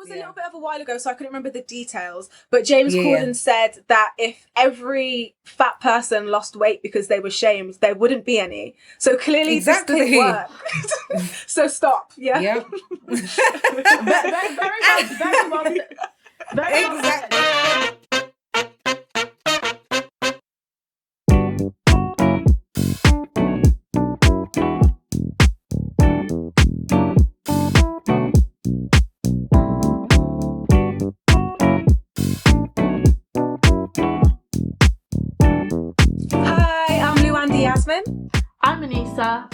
was a little bit of a while ago, so I couldn't remember the details. But James Corden said that if every fat person lost weight because they were shamed, there wouldn't be any. So clearly this didn't work. So stop. Yeah. Yep. Very well. Exactly. I'm Anissa.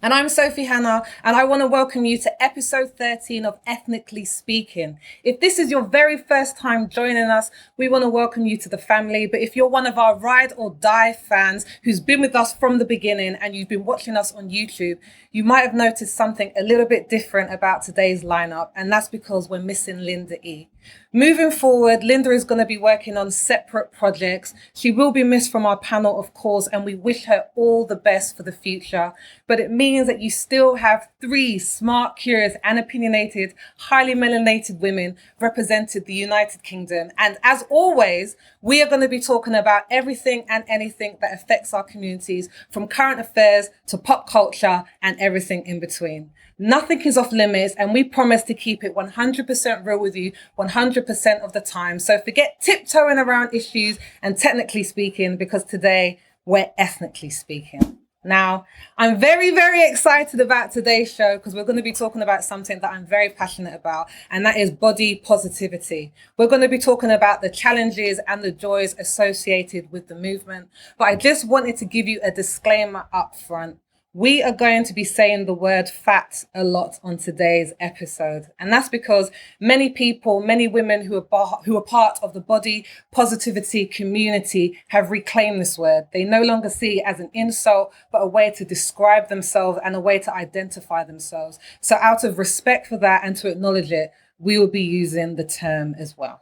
And I'm Sophie Hannah, and I want to welcome you to episode 13 of Ethnically Speaking. If this is your very first time joining us, we want to welcome you to the family. But if you're one of our ride or die fans who's been with us from the beginning and you've been watching us on YouTube, you might have noticed something a little bit different about today's lineup, and that's because we're missing Linda E. Moving forward, Linda is going to be working on separate projects. She will be missed from our panel, of course, and we wish her all the best for the future. But it means that you still have three smart, curious, and opinionated, highly melanated women represented the United Kingdom. And as always, we are going to be talking about everything and anything that affects our communities, from current affairs to pop culture and everything in between. Nothing is off limits, and we promise to keep it 100% real with you 100% of the time. So forget tiptoeing around issues and technically speaking, because today we're ethnically speaking. Now, I'm very, very excited about today's show because we're going to be talking about something that I'm very passionate about, and that is body positivity. We're going to be talking about the challenges and the joys associated with the movement. But I just wanted to give you a disclaimer up front. We are going to be saying the word fat a lot on today's episode. And that's because many people, many women who are part of the body positivity community have reclaimed this word. They no longer see it as an insult, but a way to describe themselves and a way to identify themselves. So out of respect for that and to acknowledge it, we will be using the term as well.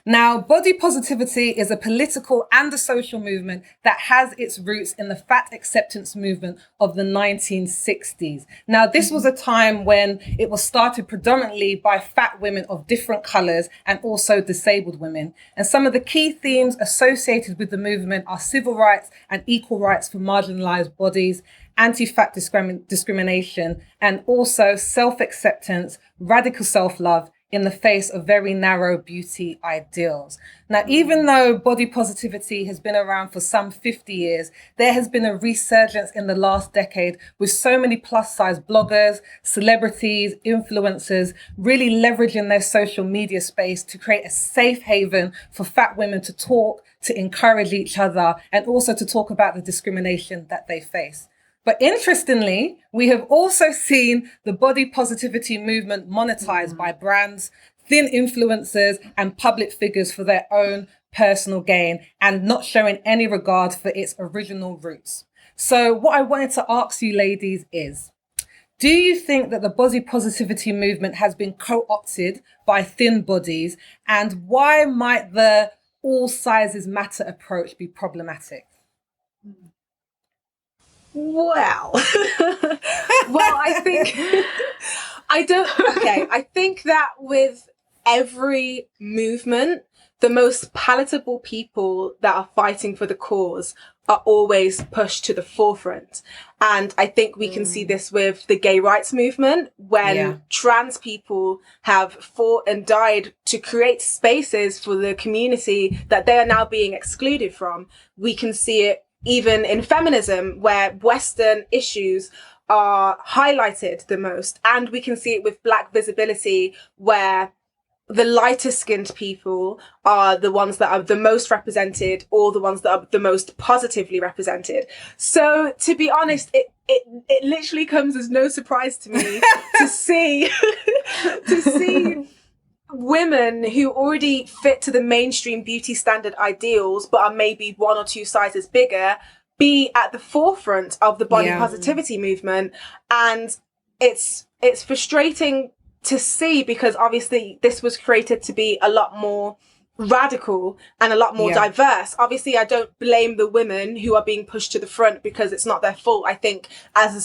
Now, body positivity is a political and a social movement that has its roots in the fat acceptance movement of the 1960s. Now, this was a time when it was started predominantly by fat women of different colours and also disabled women. And some of the key themes associated with the movement are civil rights and equal rights for marginalised bodies, anti-fat discrimination, and also self-acceptance, radical self-love, in the face of very narrow beauty ideals. Now, even though body positivity has been around for some 50 years, there has been a resurgence in the last decade with so many plus size bloggers, celebrities, influencers, really leveraging their social media space to create a safe haven for fat women to talk, to encourage each other, and also to talk about the discrimination that they face. But interestingly, we have also seen the body positivity movement monetized by brands, thin influencers, and public figures for their own personal gain and not showing any regard for its original roots. So what I wanted to ask you ladies is, do you think that the body positivity movement has been co-opted by thin bodies, and why might the all sizes matter approach be problematic? Well, I think that with every movement, the most palatable people that are fighting for the cause are always pushed to the forefront. And I think we can see this with the gay rights movement, when trans people have fought and died to create spaces for the community that they are now being excluded from. We can see it even in feminism, where Western issues are highlighted the most. And we can see it with Black visibility, where the lighter skinned people are the ones that are the most represented, or the ones that are the most positively represented. So to be honest, it literally comes as no surprise to me to see women who already fit to the mainstream beauty standard ideals, but are maybe one or two sizes bigger, be at the forefront of the body positivity movement. And it's frustrating to see, because obviously this was created to be a lot more radical and a lot more diverse. Obviously, I don't blame the women who are being pushed to the front, because it's not their fault. I think as a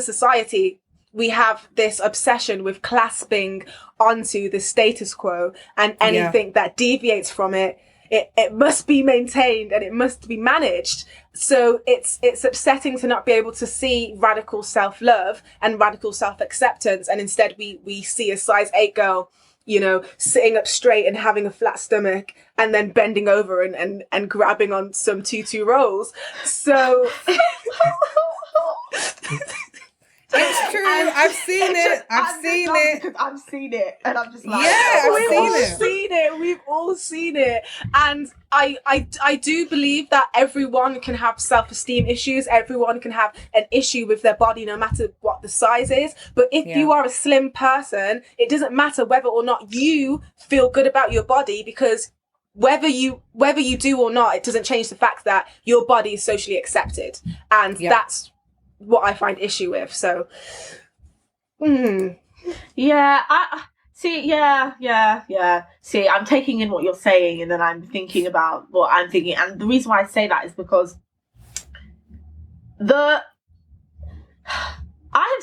society, we have this obsession with clasping onto the status quo, and anything that deviates from it, it must be maintained and it must be managed. So it's upsetting to not be able to see radical self-love and radical self-acceptance, and instead we see a size 8 girl, you know, sitting up straight and having a flat stomach, and then bending over and grabbing on some tutu rolls. So it's true. I've seen it. I've seen it. Because I've seen it, and I'm just like, I've seen it. We've all seen it. And I do believe that everyone can have self-esteem issues. Everyone can have an issue with their body, no matter what the size is. But if you are a slim person, it doesn't matter whether or not you feel good about your body, because whether you do or not, it doesn't change the fact that your body is socially accepted. And that's what I find issue with. So yeah, I see. Yeah. See, I'm taking in what you're saying, and then I'm thinking about what I'm thinking. And the reason why I say that is because I've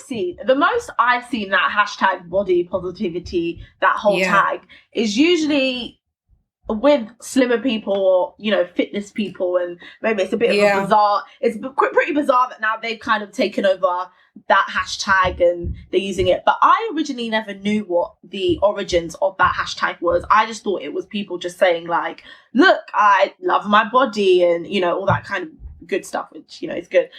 seen that hashtag body positivity, that whole tag, is usually with slimmer people, or, you know, fitness people, and maybe it's a bit of a bizarre, it's pretty bizarre that now they've kind of taken over that hashtag and they're using it. But I originally never knew what the origins of that hashtag was. I just thought it was people just saying like, look, I love my body, and, you know, all that kind of good stuff, which, you know, is good.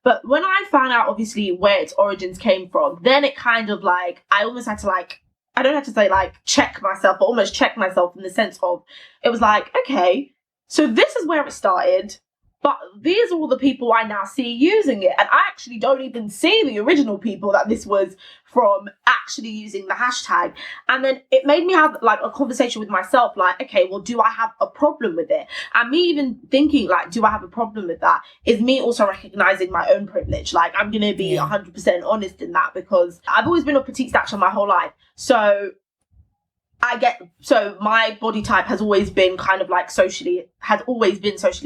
But when I found out obviously where its origins came from, then it kind of like, I almost had to like, I don't have to say like check myself, but almost check myself, in the sense of, it was like, okay, so this is where it started, but these are all the people I now see using it. And I actually don't even see the original people that this was from actually using the hashtag. And then it made me have like a conversation with myself, like, okay, well, do I have a problem with it? And me even thinking like, do I have a problem with that, is me also recognizing my own privilege. Like, I'm going to be 100% honest in that, because I've always been of petite stature my whole life. So my body type has always been kind of like socially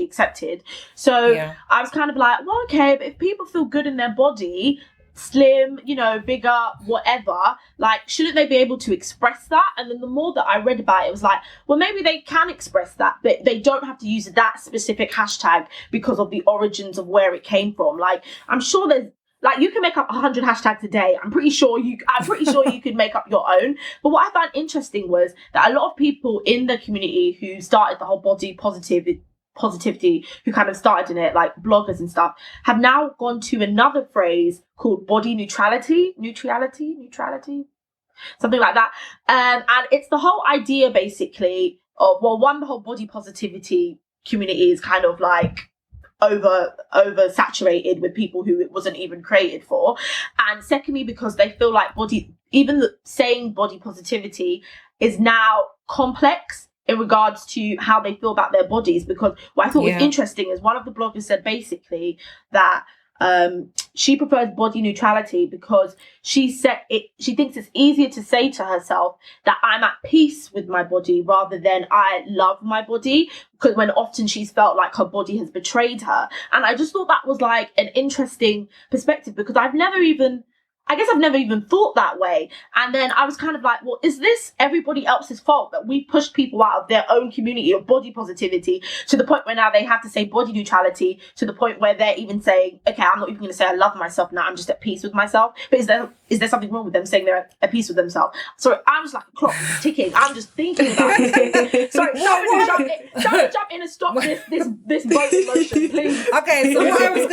accepted. So I was kind of like, well, okay, but if people feel good in their body, slim, you know, bigger, whatever, like, shouldn't they be able to express that? And then the more that I read about it, it was like, well, maybe they can express that, but they don't have to use that specific hashtag because of the origins of where it came from. Like, I'm sure there's, like, you can make up 100 hashtags a day. I'm pretty sure you could make up your own. But what I found interesting was that a lot of people in the community who started the whole body positivity, who kind of started in it, like bloggers and stuff, have now gone to another phrase called body neutrality, something like that. And it's the whole idea basically of, well, one, the whole body positivity community is kind of like over saturated with people who it wasn't even created for, and secondly because they feel like saying body positivity is now complex in regards to how they feel about their bodies. Because what I thought was interesting is one of the bloggers said basically that she prefers body neutrality because she thinks it's easier to say to herself that I'm at peace with my body rather than I love my body, because when often she's felt like her body has betrayed her. And I just thought that was like an interesting perspective, because I've never even thought that way. And then I was kind of like, well, is this everybody else's fault that we pushed people out of their own community of body positivity to the point where now they have to say body neutrality, to the point where they're even saying, okay, I'm not even going to say I love myself now, I'm just at peace with myself. But is there something wrong with them saying they're at peace with themselves? Sorry, I'm just like a clock ticking. I'm just thinking about it. Sorry, don't jump in and stop this boat emotion, please. Okay, so what I was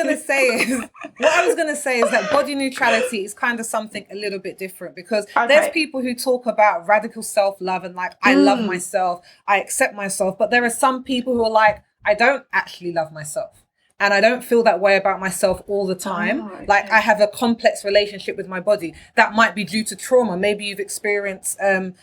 going to say is that body neutrality is kind of something a little bit different, because there's people who talk about radical self-love and like, I love myself, I accept myself, but there are some people who are like, I don't actually love myself. And I don't feel that way about myself all the time. Like, I have a complex relationship with my body. That might be due to trauma. Maybe you've experienced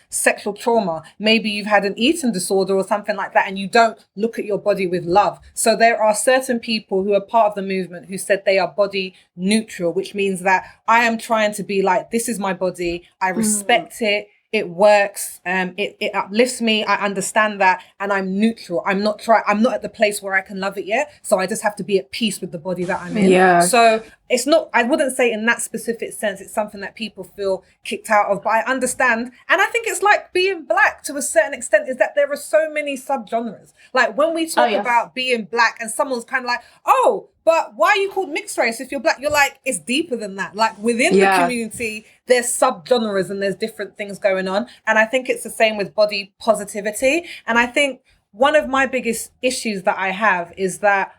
sexual trauma. Maybe you've had an eating disorder or something like that, and you don't look at your body with love. So there are certain people who are part of the movement who said they are body neutral, which means that I am trying to be like, this is my body. I respect it. It works. It uplifts me. I understand that, and I'm neutral. I'm not at the place where I can love it yet. So I just have to be at peace with the body that I'm in. Yeah. So it's not. I wouldn't say in that specific sense it's something that people feel kicked out of. But I understand, and I think it's like being black to a certain extent. Is that there are so many subgenres. Like when we talk about being black, and someone's kind of like, oh, but why are you called mixed race if you're black? You're like, it's deeper than that. Like within the community, there's subgenres and there's different things going on. And I think it's the same with body positivity. And I think one of my biggest issues that I have is that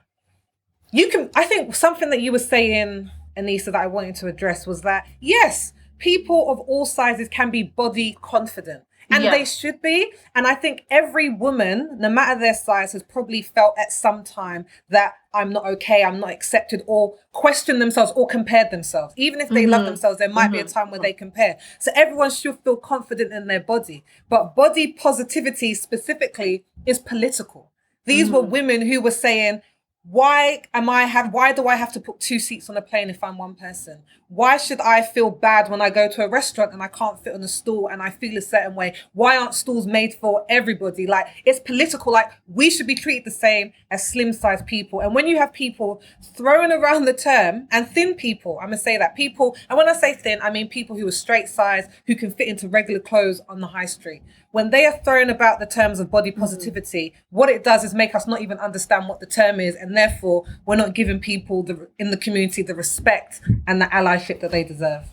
I think something that you were saying, Anissa, that I wanted to address was that, yes, people of all sizes can be body confident. And they should be. And I think every woman, no matter their size, has probably felt at some time that I'm not okay, I'm not accepted, or questioned themselves or compared themselves. Even if they love themselves, there might be a time where they compare. So everyone should feel confident in their body. But body positivity specifically is political. These were women who were saying, why do I have to put 2 seats on a plane if I'm one person? Why should I feel bad when I go to a restaurant and I can't fit on a stool and I feel a certain way? Why aren't stools made for everybody? Like, it's political. Like, we should be treated the same as slim size people. And when you have people throwing around the term, and thin people, I'm gonna say that people, and when I say thin, I mean people who are straight size, who can fit into regular clothes on the high street. When they are throwing about the terms of body positivity, what it does is make us not even understand what the term is, and therefore we're not giving people in the community the respect and the allyship that they deserve.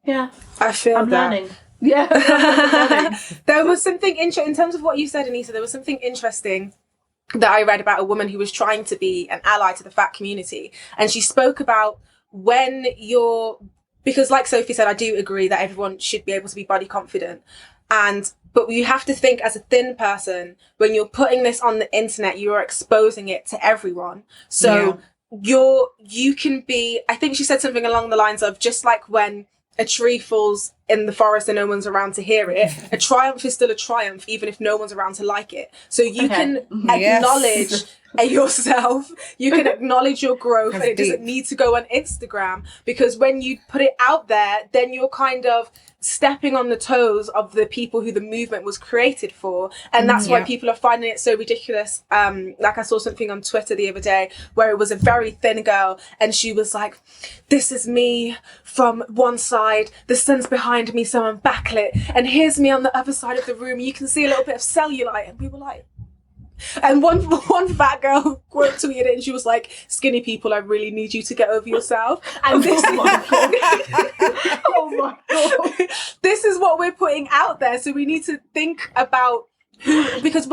Yeah, I feel I'm that. learning. Yeah. There was something interesting in terms of what you said, Anissa. There was something interesting that I read about a woman who was trying to be an ally to the fat community, and she spoke about because like Sophie said, I do agree that everyone should be able to be body confident, but you have to think as a thin person, when you're putting this on the internet, you are exposing it to everyone. So you can be, I think she said something along the lines of, just like when a tree falls in the forest and no one's around to hear it, a triumph is still a triumph, even if no one's around to like it. So you can acknowledge yourself, you can acknowledge your growth, and it doesn't need to go on Instagram, because when you put it out there, then you're kind of stepping on the toes of the people who the movement was created for. And that's why people are finding it so ridiculous. Like I saw something on Twitter the other day where it was a very thin girl, and she was like, this is me from one side, the sun's behind me, so I'm backlit, and here's me on the other side of the room, you can see a little bit of cellulite. And we were like, and one fat girl quote tweeted it, and she was like, skinny people, I really need you to get over yourself. And this Oh my God. This is what we're putting out there. So we need to think about because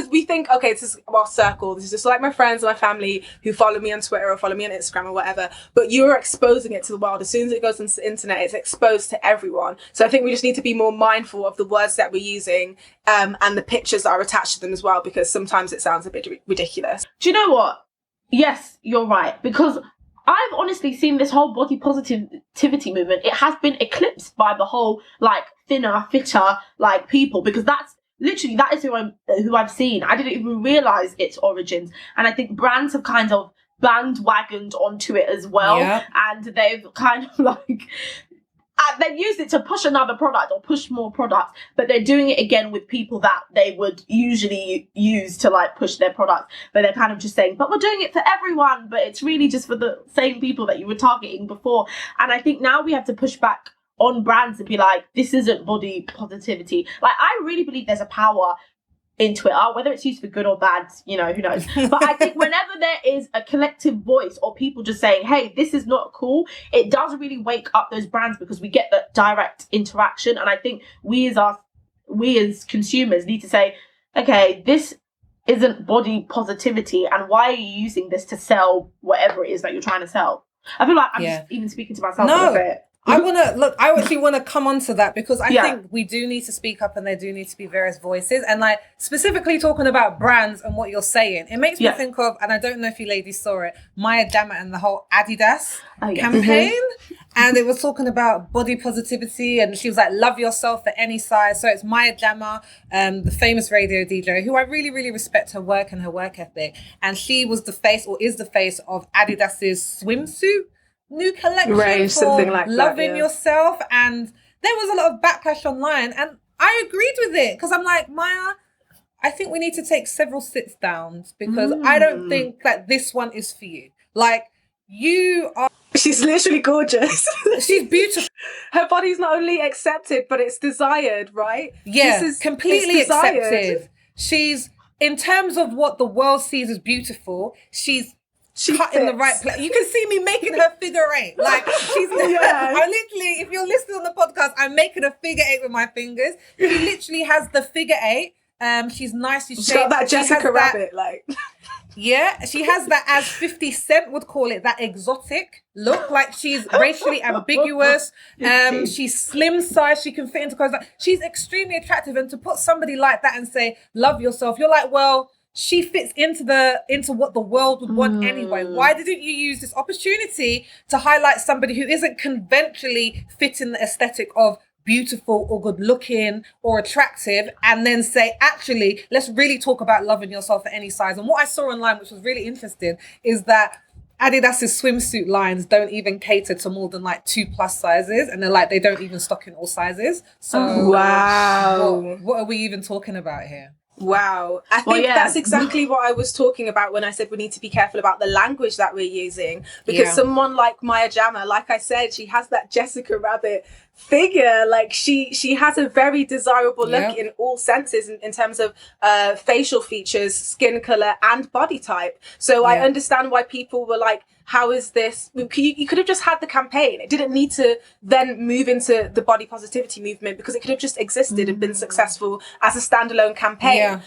we think, okay, this is our circle, this is just like my friends and my family who follow me on Twitter or follow me on Instagram or whatever, but you're exposing it to the world. As soon as it goes into the internet, it's exposed to everyone. So I think we just need to be more mindful of the words that we're using, and the pictures that are attached to them as well, because sometimes it sounds a bit ridiculous. Do you know what? Yes, you're right, because I've honestly seen this whole body positivity movement, it has been eclipsed by the whole like thinner, fitter like people, because that is who I've seen. I didn't even realise its origins. And I think brands have kind of bandwagoned onto it as well. Yeah. And they've kind of like, they've used it to push another product or push more products, but they're doing it again with people that they would usually use to like push their product. But they're kind of just saying, but we're doing it for everyone, but it's really just for the same people that you were targeting before. And I think now we have to push back on brands and be like, this isn't body positivity. Like, I really believe there's a power in Twitter, whether it's used for good or bad, you know, who knows. But I think whenever there is a collective voice or people just saying, hey, this is not cool, it does really wake up those brands, because we get that direct interaction. And I think we as consumers need to say, okay, this isn't body positivity, and why are you using this to sell whatever it is that you're trying to sell? I feel like I'm just even speaking to myself a bit. I actually want to come on to that, because I think we do need to speak up, and there do need to be various voices, and like specifically talking about brands and what you're saying, it makes me think of, and I don't know if you ladies saw it, Maya Jama and the whole Adidas campaign. And it was talking about body positivity, and she was like, love yourself at any size. So it's Maya Jama, the famous radio DJ, who I really, really respect her work and her work ethic. And she was the face, or is the face, of Adidas's swimsuit new collection for something like loving yourself. And there was a lot of backlash online, and I agreed with it because I'm like, Maya, I think we need to take several sits downs because I don't think that this one is for you. Like, you are. She's literally gorgeous. She's beautiful. Her body's not only accepted, but it's desired, right? Yeah, this is completely it's desired. accepted. She's, in terms of what the world sees as beautiful, she's cut in the right place. You can see me making her figure eight. Like, she's, I literally, if you're listening on the podcast, I'm making a figure eight with my fingers. She literally has the figure eight. She's nicely shaped. She's got that Jessica Rabbit, like. Yeah, she has that, as 50 Cent would call it, that exotic look. Like, she's racially ambiguous. She's slim size. She can fit into clothes. She's extremely attractive. And to put somebody like that and say, love yourself, you're like, well, she fits into what the world would want anyway. Why didn't you use this opportunity to highlight somebody who isn't conventionally fitting the aesthetic of beautiful or good looking or attractive, and then say, actually, let's really talk about loving yourself at any size? And what I saw online, which was really interesting, is that Adidas's swimsuit lines don't even cater to more than like 2+ sizes, and they're like, they don't even stock in all sizes. So wow, what are we even talking about here? Wow. I think that's exactly what I was talking about when I said we need to be careful about the language that we're using, because someone like Maya Jama, like I said, she has that Jessica Rabbit figure. Like, she has a very desirable look in all senses in terms of facial features, skin color, and body type. So I understand why people were like, how is this? You could have just had the campaign. It didn't need to then move into the body positivity movement, because it could have just existed and been successful as a standalone campaign.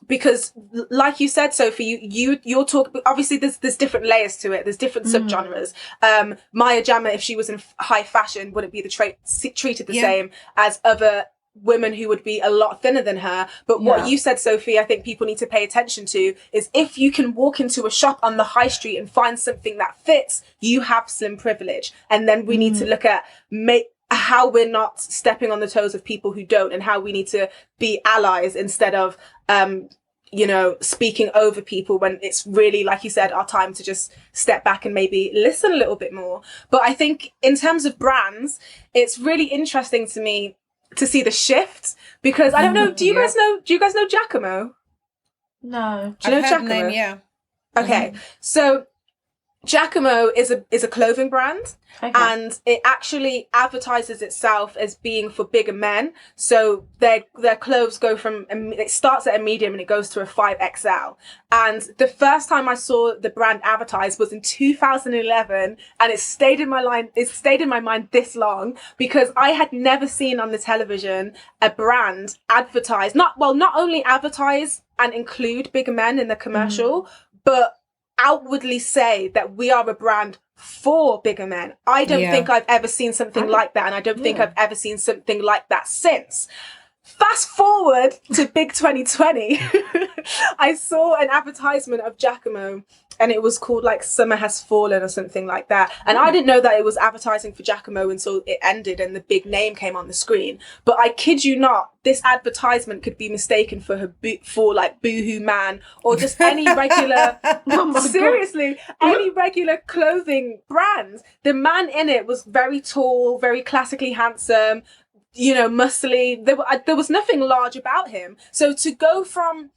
Because like you said, Sophie, you're talking, obviously there's different layers to it. There's different subgenres. Maya Jama, if she was in high fashion, wouldn't be treated the same as other women who would be a lot thinner than her. But what you said, Sophie, I think people need to pay attention to is, if you can walk into a shop on the high street and find something that fits, you have slim privilege. And then we need to look at how we're not stepping on the toes of people who don't, and how we need to be allies instead of speaking over people, when it's really, like you said, our time to just step back and maybe listen a little bit more. But I think in terms of brands, it's really interesting to me to see the shift, because I don't know, do you guys know Giacomo? No. Do you know Giacomo? Name, yeah. Okay. So Giacomo is a clothing brand, and it actually advertises itself as being for bigger men. So their clothes it starts at a medium and it goes to a 5XL. And the first time I saw the brand advertised was in 2011, and it stayed in my mind this long, because I had never seen on the television a brand advertise, not only advertise and include bigger men in the commercial, but outwardly say that we are a brand for bigger men. I don't think I've ever seen something like that, and I don't think I've ever seen something like that since. Fast forward to Big 2020, I saw an advertisement of Giacomo, and it was called like Summer Has Fallen or something like that. And I didn't know that it was advertising for Giacomo until it ended and the big name came on the screen. But I kid you not, this advertisement could be mistaken for like Boohoo Man, or just any regular, any regular clothing brand. The man in it was very tall, very classically handsome, muscly. There was nothing large about him. So to go from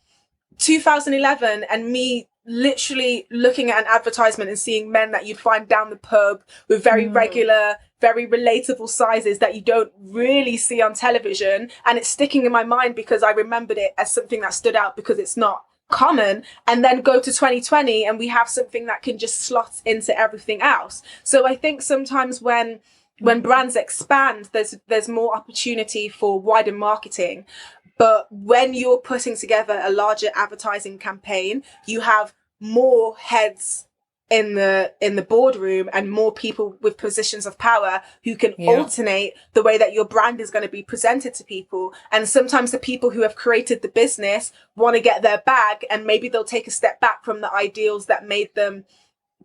2011 and me literally looking at an advertisement and seeing men that you'd find down the pub with very regular, very relatable sizes that you don't really see on television, and it's sticking in my mind because I remembered it as something that stood out because it's not common, and then go to 2020 and we have something that can just slot into everything else. So I think sometimes when brands expand, there's more opportunity for wider marketing. But when you're putting together a larger advertising campaign, you have more heads in the boardroom and more people with positions of power who can alternate the way that your brand is going to be presented to people. And sometimes the people who have created the business want to get their bag, and maybe they'll take a step back from the ideals that made them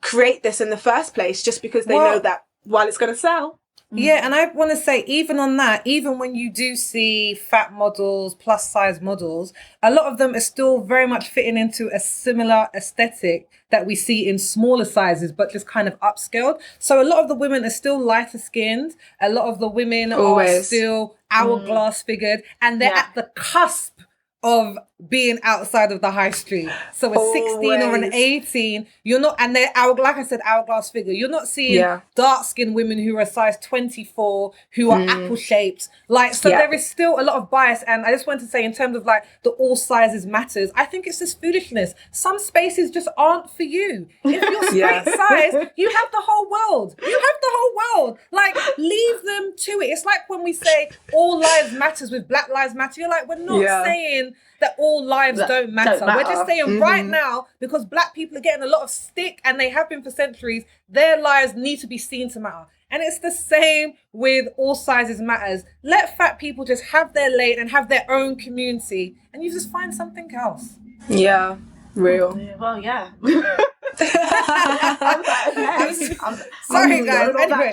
create this in the first place, just because they know that while it's going to sell. Yeah, and I want to say, even on that, even when you do see fat models, plus size models, a lot of them are still very much fitting into a similar aesthetic that we see in smaller sizes, but just kind of upscaled. So a lot of the women are still lighter skinned. A lot of the women are Always. still hourglass figured, and they're at the cusp of being outside of the high street. So a 16 or an Always. 18, you're not, and they're like I said, hourglass figure. You're not seeing dark-skinned women who are a size 24, who are apple-shaped. Like, so there is still a lot of bias. And I just want to say, in terms of like the all sizes matters, I think it's just foolishness. Some spaces just aren't for you. If you're straight size, you have the whole world. You have the whole world. Like, leave them to it. It's like when we say all lives matters with Black Lives Matter. You're like, we're not saying that all lives don't matter. We're just saying right now, because Black people are getting a lot of stick, and they have been for centuries, their lives need to be seen to matter. And it's the same with all sizes matters. Let fat people just have their lane and have their own community, and you just find something else. Yeah, real. Well, yeah. I'm sorry, guys. Anyway,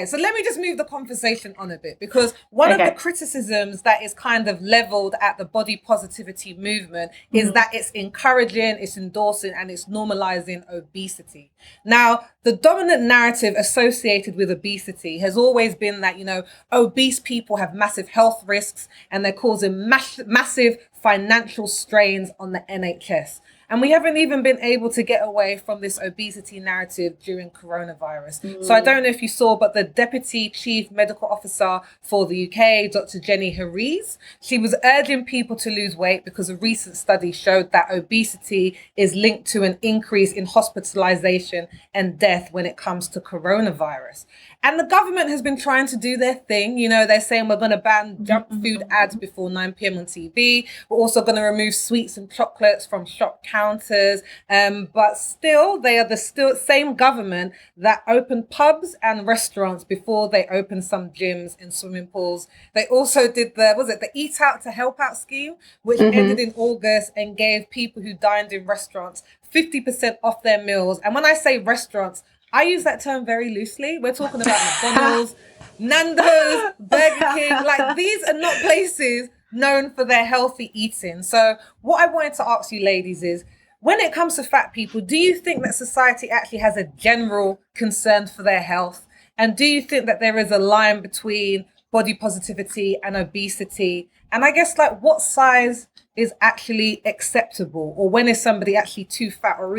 so let me just move the conversation on a bit, because one of the criticisms that is kind of leveled at the body positivity movement is that it's encouraging, it's endorsing, and it's normalizing obesity. Now, the dominant narrative associated with obesity has always been that, you know, obese people have massive health risks and they're causing massive financial strains on the NHS. And we haven't even been able to get away from this obesity narrative during coronavirus. So I don't know if you saw, but the Deputy Chief Medical Officer for the UK, Dr. Jenny Harries, she was urging people to lose weight because a recent study showed that obesity is linked to an increase in hospitalization and death when it comes to coronavirus. And the government has been trying to do their thing. You know, they're saying we're going to ban junk food ads before 9 p.m. on TV. We're also going to remove sweets and chocolates from shop counters. But still, they are the same government that opened pubs and restaurants before they opened some gyms and swimming pools. They also did the Eat Out to Help Out scheme, which ended in August and gave people who dined in restaurants 50% off their meals. And when I say restaurants, I use that term very loosely. We're talking about McDonald's, Nando's, Burger King. Like, these are not places known for their healthy eating. So what I wanted to ask you ladies is, when it comes to fat people, do you think that society actually has a general concern for their health? And do you think that there is a line between body positivity and obesity? And I guess, like, what size is actually acceptable, or when is somebody actually too fat, or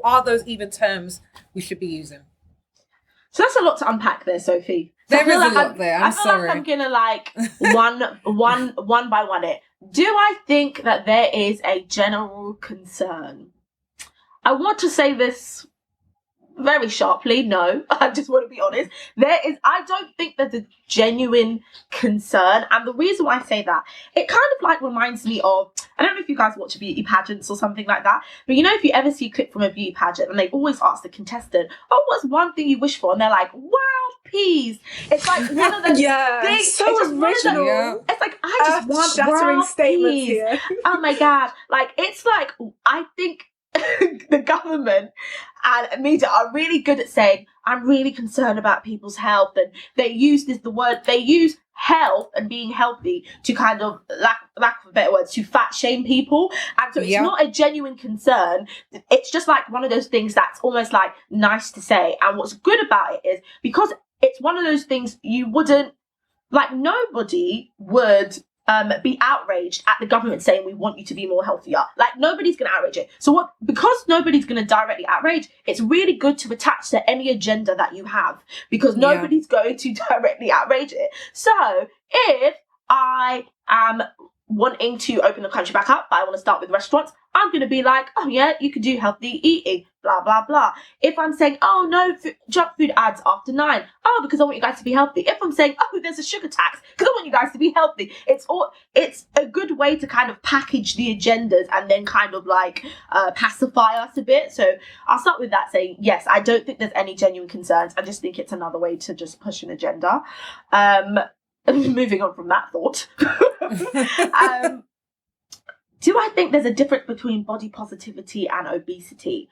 are those even terms we should be using? So that's a lot to unpack there, Sophie. So there is a lot there. I'm sorry. Like I'm gonna one by one it. Do I think that there is a general concern? I want to say this very sharply. No, I just want to be honest. I don't think there's a genuine concern. And the reason why I say that, it kind of like reminds me of, I don't know if you guys watch beauty pageants or something like that, but you know, if you ever see a clip from a beauty pageant and they always ask the contestant, oh, what's one thing you wish for? And they're like, world peace. It's like one of the things. So it's original. It's like, I just want shattering world statements peace. here. Oh my God. Like, it's like, I think the government and media are really good at saying, I'm really concerned about people's health, and they use health and being healthy to kind of, lack of a better words, to fat shame people. And so it's not a genuine concern. It's just like one of those things that's almost like nice to say. And what's good about it is, because it's one of those things you wouldn't, like, nobody would be outraged at the government saying we want you to be more healthier. Like, nobody's going to outrage it. So because nobody's going to directly outrage, it's really good to attach to any agenda that you have, because nobody's going to directly outrage it. So if I am wanting to open the country back up, but I want to start with restaurants, I'm going to be like, oh yeah, you could do healthy eating, blah, blah, blah. If I'm saying, oh no, junk food ads after 9, oh, because I want you guys to be healthy. If I'm saying, oh, there's a sugar tax, because I want you guys to be healthy. It's a good way to kind of package the agendas and then kind of like pacify us a bit. So I'll start with that, saying, yes, I don't think there's any genuine concerns. I just think it's another way to just push an agenda. Moving on from that thought. Do I think there's a difference between body positivity and obesity?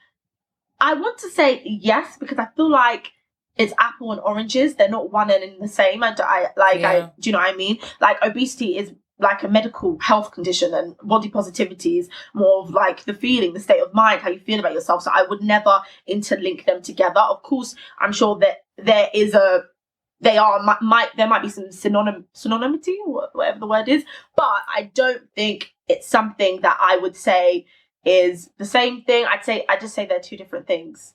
I want to say yes, because I feel like it's apple and oranges. They're not one and in the same. Do you know what I mean? Like, obesity is like a medical health condition, and body positivity is more of like the feeling, the state of mind, how you feel about yourself. So I would never interlink them together. Of course, I'm sure that there might be some synonymity, or whatever the word is, but I don't think it's something that I would say is the same thing. I just say they're two different things.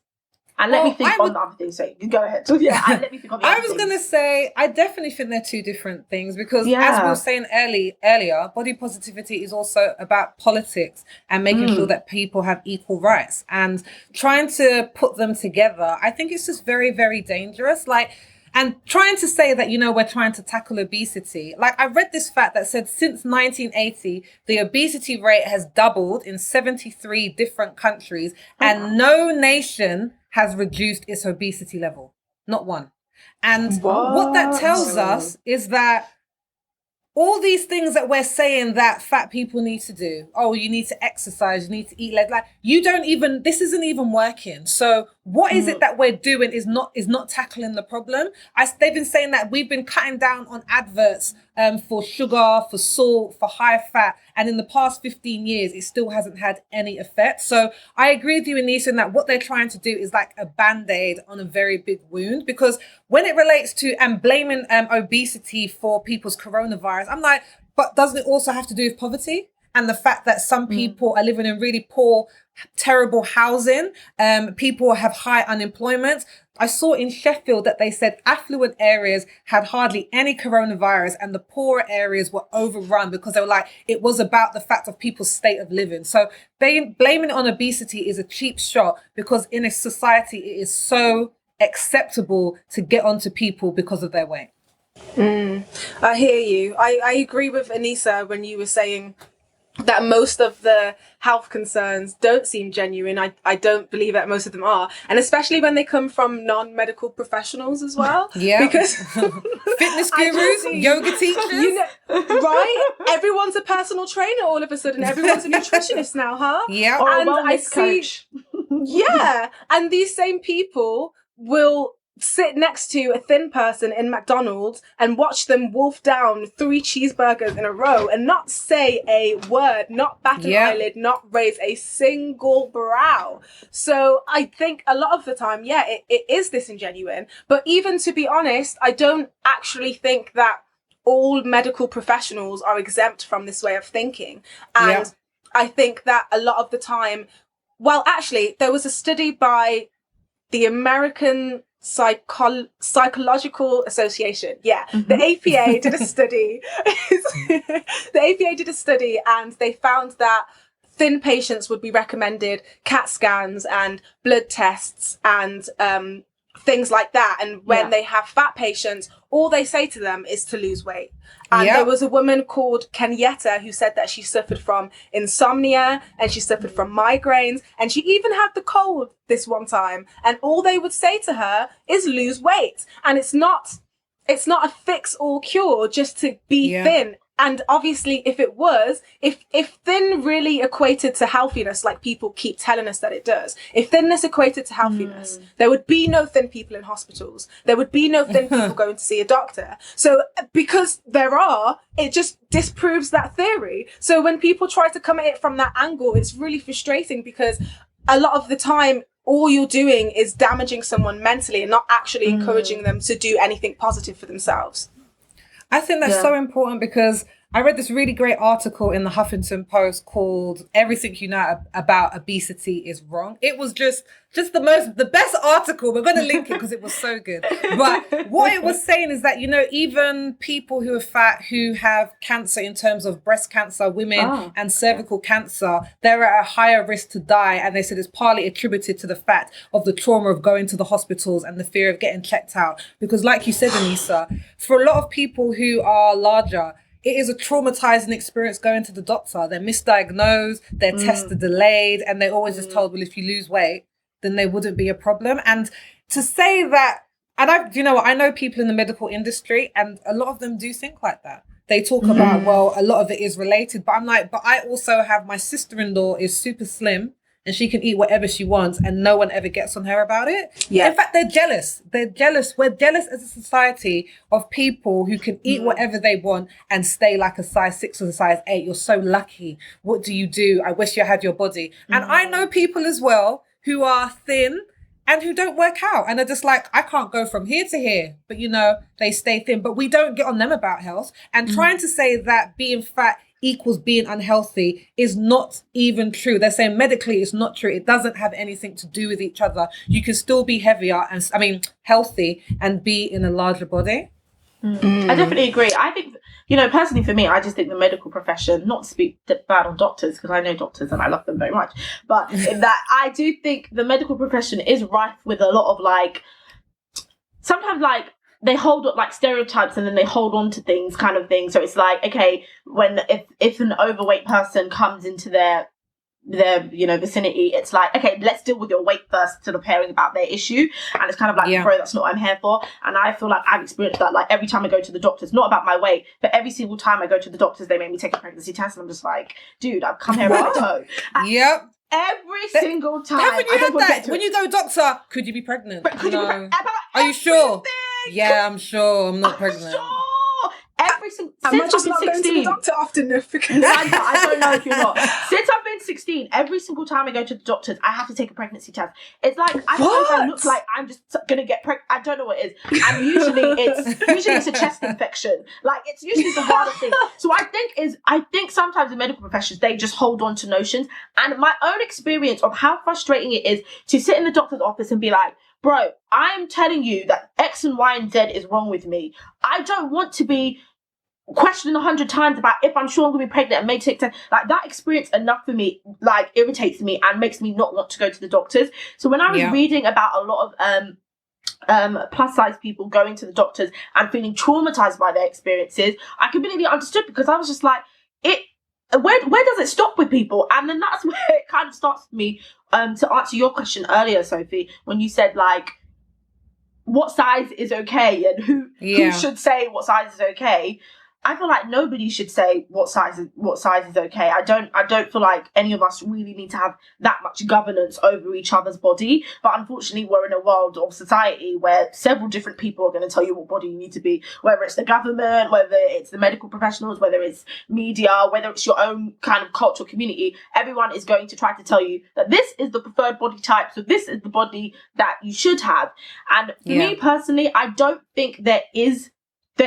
And let me think on the other thing. So you go ahead. Yeah, let me think on the other I was going to say, I definitely think they're two different things, because as we were saying earlier, body positivity is also about politics and making sure that people have equal rights, and trying to put them together. I think it's just very, very dangerous. And trying to say that, we're trying to tackle obesity. Like, I read this fact that said since 1980, the obesity rate has doubled in 73 different countries, and no nation has reduced its obesity level. Not one. And what that tells us is that all these things that we're saying that fat people need to do, you need to exercise, you need to eat less, this isn't even working. So what is it that we're doing is not tackling the problem. They've been saying that we've been cutting down on adverts for sugar, for salt, for high fat. And in the past 15 years, it still hasn't had any effect. So I agree with you, Anissa, in that what they're trying to do is like a Band-Aid on a very big wound. Because when it relates to blaming obesity for people's coronavirus, I'm like, but doesn't it also have to do with poverty? And the fact that some people are living in really poor, terrible housing, people have high unemployment. I saw in Sheffield that they said affluent areas had hardly any coronavirus, and the poorer areas were overrun because they were like, it was about the fact of people's state of living. So blaming it on obesity is a cheap shot, because in a society, it is so acceptable to get onto people because of their weight. I hear you. I agree with Anissa when you were saying that most of the health concerns don't seem genuine. I don't believe that most of them are. And especially when they come from non-medical professionals as well. Yeah. Because fitness gurus, yoga teachers. Right? Everyone's a personal trainer all of a sudden. Everyone's a nutritionist now, huh? Yeah. Or and a wellness coach. Yeah. And these same people will sit next to a thin person in McDonald's and watch them wolf down 3 cheeseburgers in a row and not say a word, not bat an eyelid, not raise a single brow. So I think a lot of the time, it is disingenuine. But even to be honest, I don't actually think that all medical professionals are exempt from this way of thinking. And I think that a lot of the time, well, actually, there was a study by the American Psychological Association. The APA did a study. The APA did a study, and they found that thin patients would be recommended CAT scans and blood tests and things like that. And when they have fat patients, all they say to them is to lose weight. And there was a woman called Kenyatta who said that she suffered from insomnia and she suffered from migraines, and she even had the cold this one time. And all they would say to her is lose weight. And it's not a fix or cure just to be thin. And obviously, if it was, if thin really equated to healthiness, like people keep telling us that it does, if thinness equated to healthiness, there would be no thin people in hospitals. There would be no thin people going to see a doctor. So because there are, it just disproves that theory. So when people try to come at it from that angle, it's really frustrating, because a lot of the time, all you're doing is damaging someone mentally and not actually encouraging them to do anything positive for themselves. I think that's so important, because I read this really great article in the Huffington Post called "Everything You Know About Obesity Is Wrong." It was just the best article. We're going to link it because it was so good. But what it was saying is that, even people who are fat, who have cancer in terms of breast cancer, women and cervical cancer, they're at a higher risk to die. And they said it's partly attributed to the fact of the trauma of going to the hospitals and the fear of getting checked out. Because like you said, Anissa, for a lot of people who are larger, it is a traumatizing experience going to the doctor. They're misdiagnosed, their tests are delayed, and they're always just told, well, if you lose weight, then there wouldn't be a problem. And to say that, and I know people in the medical industry, and a lot of them do think like that. They talk about, well, a lot of it is related, but I'm like, but I also have my sister-in-law is super slim, and she can eat whatever she wants and no one ever gets on her about it. Yeah. In fact, they're jealous. We're jealous as a society of people who can eat whatever they want and stay like a size 6 or a size 8. You're so lucky. What do you do? I wish you had your body. And I know people as well who are thin and who don't work out and are just like, I can't go from here to here. But, they stay thin. But we don't get on them about health. And trying to say that being fat equals being unhealthy is not even true. They're saying medically it's not true. It doesn't have anything to do with each other. You can still be healthy and be in a larger body. I definitely agree. I think, personally for me, I just think the medical profession, not to speak bad on doctors, because I know doctors and I love them very much, but in that I do think the medical profession is rife with a lot of sometimes they hold up stereotypes and then they hold on to things kind of thing. So it's like, okay, if an overweight person comes into their vicinity, it's like, okay, let's deal with your weight first instead of caring about their issue. And it's kind of like, bro, that's not what I'm here for. And I feel like I've experienced that every time I go to the doctors, not about my weight, but every single time I go to the doctors, they make me take a pregnancy test, and I'm just like, dude, I've come here on a toe. Yep. Every single time. Haven't you had that? When you go, doctor, could you be pregnant? No. Are you sure? Yeah, I'm sure. I'm not pregnant. Sure. Every single Am I since just I've not been going to 16. the doctor often enough? I don't know if you're not. Since I've been 16, every single time I go to the doctors, I have to take a pregnancy test. It's like, I don't know if I look like I'm just gonna get pregnant. I don't know what it is. And usually it's a chest infection. It's usually the wildest thing. So I think sometimes in medical professions they just hold on to notions. And my own experience of how frustrating it is to sit in the doctor's office and be like, bro, I'm telling you that X and Y and Z is wrong with me. I don't want to be questioning 100 times about if I'm sure I'm going to be pregnant and may take time. That experience enough for me, irritates me and makes me not want to go to the doctors. So when I was reading about a lot of plus size people going to the doctors and feeling traumatized by their experiences, I completely understood, because I was just like, where does it stop with people? And then that's where it kind of starts for me, to answer your question earlier, Sophie, when you said what size is okay and who should say what size is okay. I feel like nobody should say what size is okay. I don't feel like any of us really need to have that much governance over each other's body. But unfortunately, we're in a world of society where several different people are going to tell you what body you need to be, whether it's the government, whether it's the medical professionals, whether it's media, whether it's your own kind of cultural community. Everyone is going to try to tell you that this is the preferred body type, so this is the body that you should have. And for me personally, I don't think there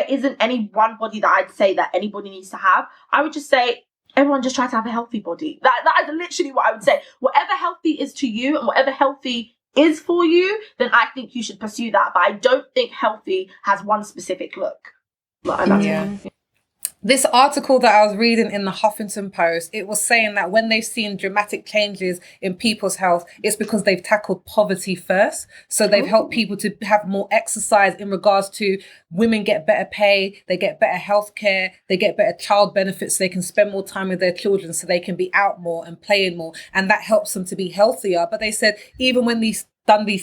isn't any one body that I'd say that anybody needs to have. I would just say everyone just try to have a healthy body. That is literally what I would say. Whatever healthy is to you and whatever healthy is for you, then I think you should pursue that. But I don't think healthy has one specific look. This article that I was reading in the Huffington Post, it was saying that when they've seen dramatic changes in people's health, it's because they've tackled poverty first. So they've helped people to have more exercise in regards to women get better pay, they get better healthcare, they get better child benefits, so they can spend more time with their children, so they can be out more and playing more. And that helps them to be healthier. But they said even when these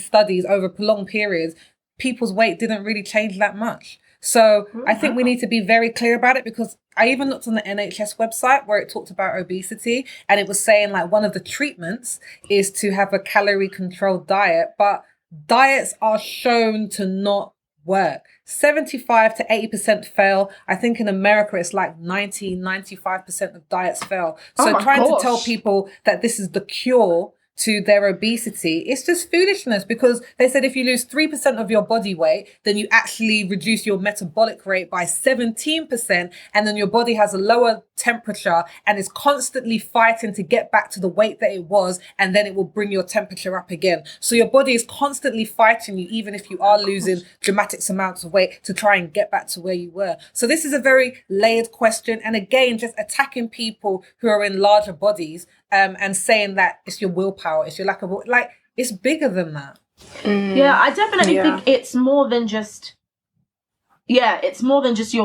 studies over prolonged periods, people's weight didn't really change that much. So I think we need to be very clear about it, because I even looked on the NHS website where it talked about obesity, and it was saying one of the treatments is to have a calorie controlled diet, but diets are shown to not work. 75 to 80% fail. I think in America it's 95% of diets fail. So to tell people that this is the cure to their obesity, it's just foolishness, because they said if you lose 3% of your body weight, then you actually reduce your metabolic rate by 17%, and then your body has a lower temperature and is constantly fighting to get back to the weight that it was, and then it will bring your temperature up again. So your body is constantly fighting you, even if you are losing dramatic amounts of weight, to try and get back to where you were. So this is a very layered question, and again, just attacking people who are in larger bodies, and saying that it's your willpower, it's your lack of it's bigger than that. Yeah, I definitely think it's more than just your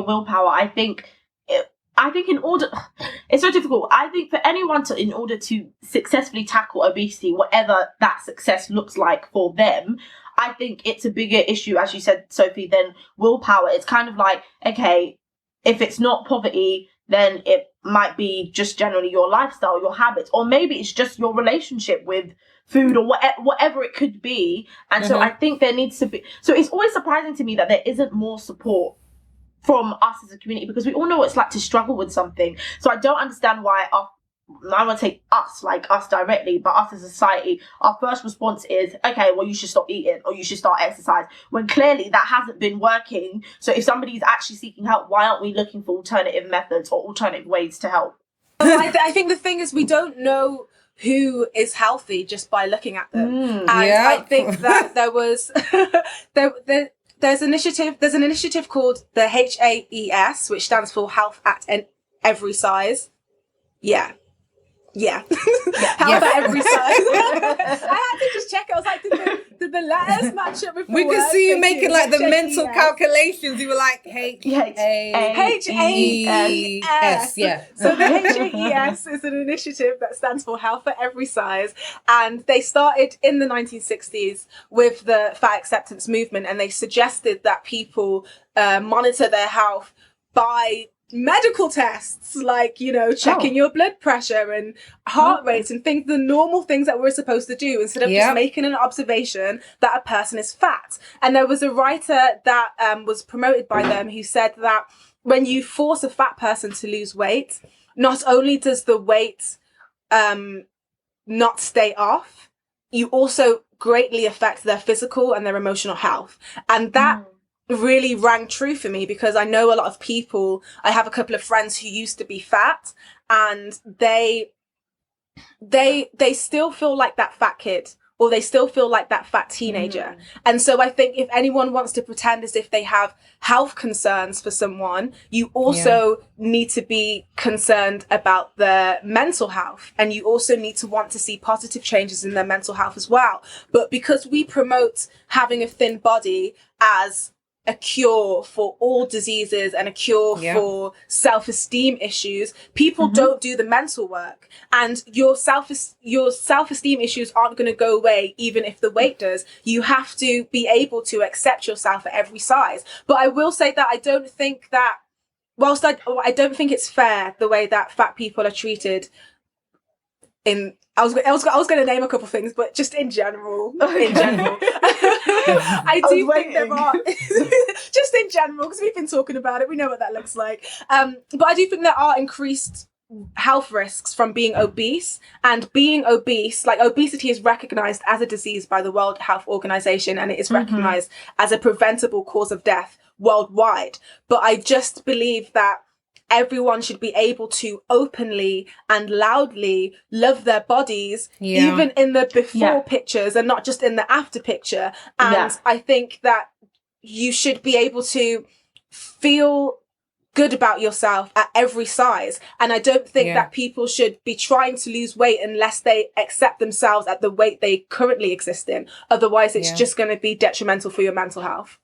willpower. I think in order, it's so difficult. I think for anyone in order to successfully tackle obesity, whatever that success looks like for them, I think it's a bigger issue, as you said, Sophie, than willpower. It's kind of like, okay, if it's not poverty, then it might be just generally your lifestyle, your habits, or maybe it's just your relationship with food or whatever it could be. And so I think there needs to be, so it's always surprising to me that there isn't more support from us as a community, because we all know what it's like to struggle with something. So I don't understand why I want to take us, like us directly, but us as a society, our first response is, okay, well, you should stop eating or you should start exercise, when clearly that hasn't been working. So if somebody's actually seeking help, why aren't we looking for alternative methods or alternative ways to help? I think the thing is, we don't know who is healthy just by looking at them. And I think that there was there's an initiative called the HAES, which stands for Health at Every Size. Health at every size. I had to just check it. I was like, did the letters match up with the We could words? see you Thank making like the mental HAES. calculations. You were like HAES. Yeah. So the HAES is an initiative that stands for Health at Every Size, and they started in the 1960s with the fat acceptance movement, and they suggested that people monitor their health by medical tests, like, checking your blood pressure and heart rates and the normal things that we're supposed to do, instead of just making an observation that a person is fat. And there was a writer that was promoted by them who said that when you force a fat person to lose weight, not only does the weight not stay off, you also greatly affect their physical and their emotional health. And that really rang true for me, because I know a lot of people, I have a couple of friends who used to be fat, and they still feel like that fat kid, or they still feel like that fat teenager. And so I think if anyone wants to pretend as if they have health concerns for someone, you also need to be concerned about their mental health, and you also need to want to see positive changes in their mental health as well. But because we promote having a thin body as a cure for all diseases and a cure for self-esteem issues, people don't do the mental work, and your self-esteem issues aren't going to go away even if the weight does. You have to be able to accept yourself at every size. But I will say that I don't think that, whilst I don't think it's fair the way that fat people are treated in, I was going to name a couple of things, but just in general, I do think there are, just in general, because we've been talking about it, we know what that looks like. But I do think there are increased health risks from being obese, and being obese, like obesity is recognized as a disease by the World Health Organization, and it is recognized as a preventable cause of death worldwide. But I just believe that everyone should be able to openly and loudly love their bodies, even in the before pictures and not just in the after picture. And I think that you should be able to feel good about yourself at every size. And I don't think that people should be trying to lose weight unless they accept themselves at the weight they currently exist in. Otherwise, it's just going to be detrimental for your mental health.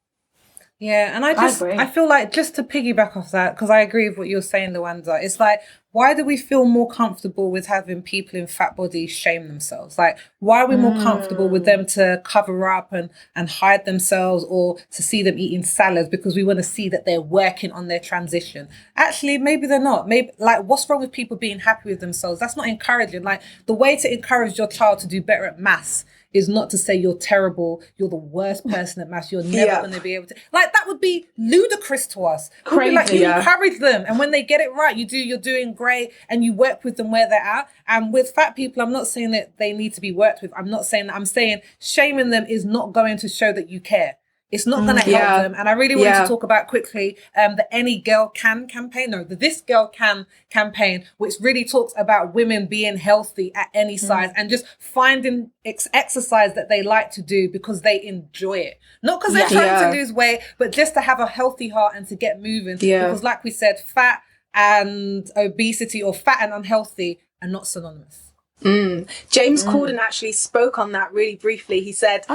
Yeah, and I feel like, just to piggyback off that, because I agree with what you're saying, Luanda, it's like, why do we feel more comfortable with having people in fat bodies shame themselves? Like, why are we more comfortable with them to cover up and hide themselves, or to see them eating salads because we want to see that they're working on their transition? Actually, maybe they're not. Maybe, like, what's wrong with people being happy with themselves? That's not encouraging. Like, the way to encourage your child to do better at maths is not to say you're terrible, you're the worst person at maths, you're never going to be able to. Like, that would be ludicrous to us. Crazy, like, you encourage them, and when they get it right, you're doing great, and you work with them where they're at. And with fat people, I'm not saying that they need to be worked with. I'm not saying that. I'm saying shaming them is not going to show that you care. It's not going to help them. And I really want to talk about quickly the Any Girl Can campaign. No, the This Girl Can campaign, which really talks about women being healthy at any size and just finding exercise that they like to do because they enjoy it. Not because they're trying to lose weight, but just to have a healthy heart and to get moving. Because like we said, fat and obesity, or fat and unhealthy, are not synonymous. James Corden actually spoke on that really briefly. He said,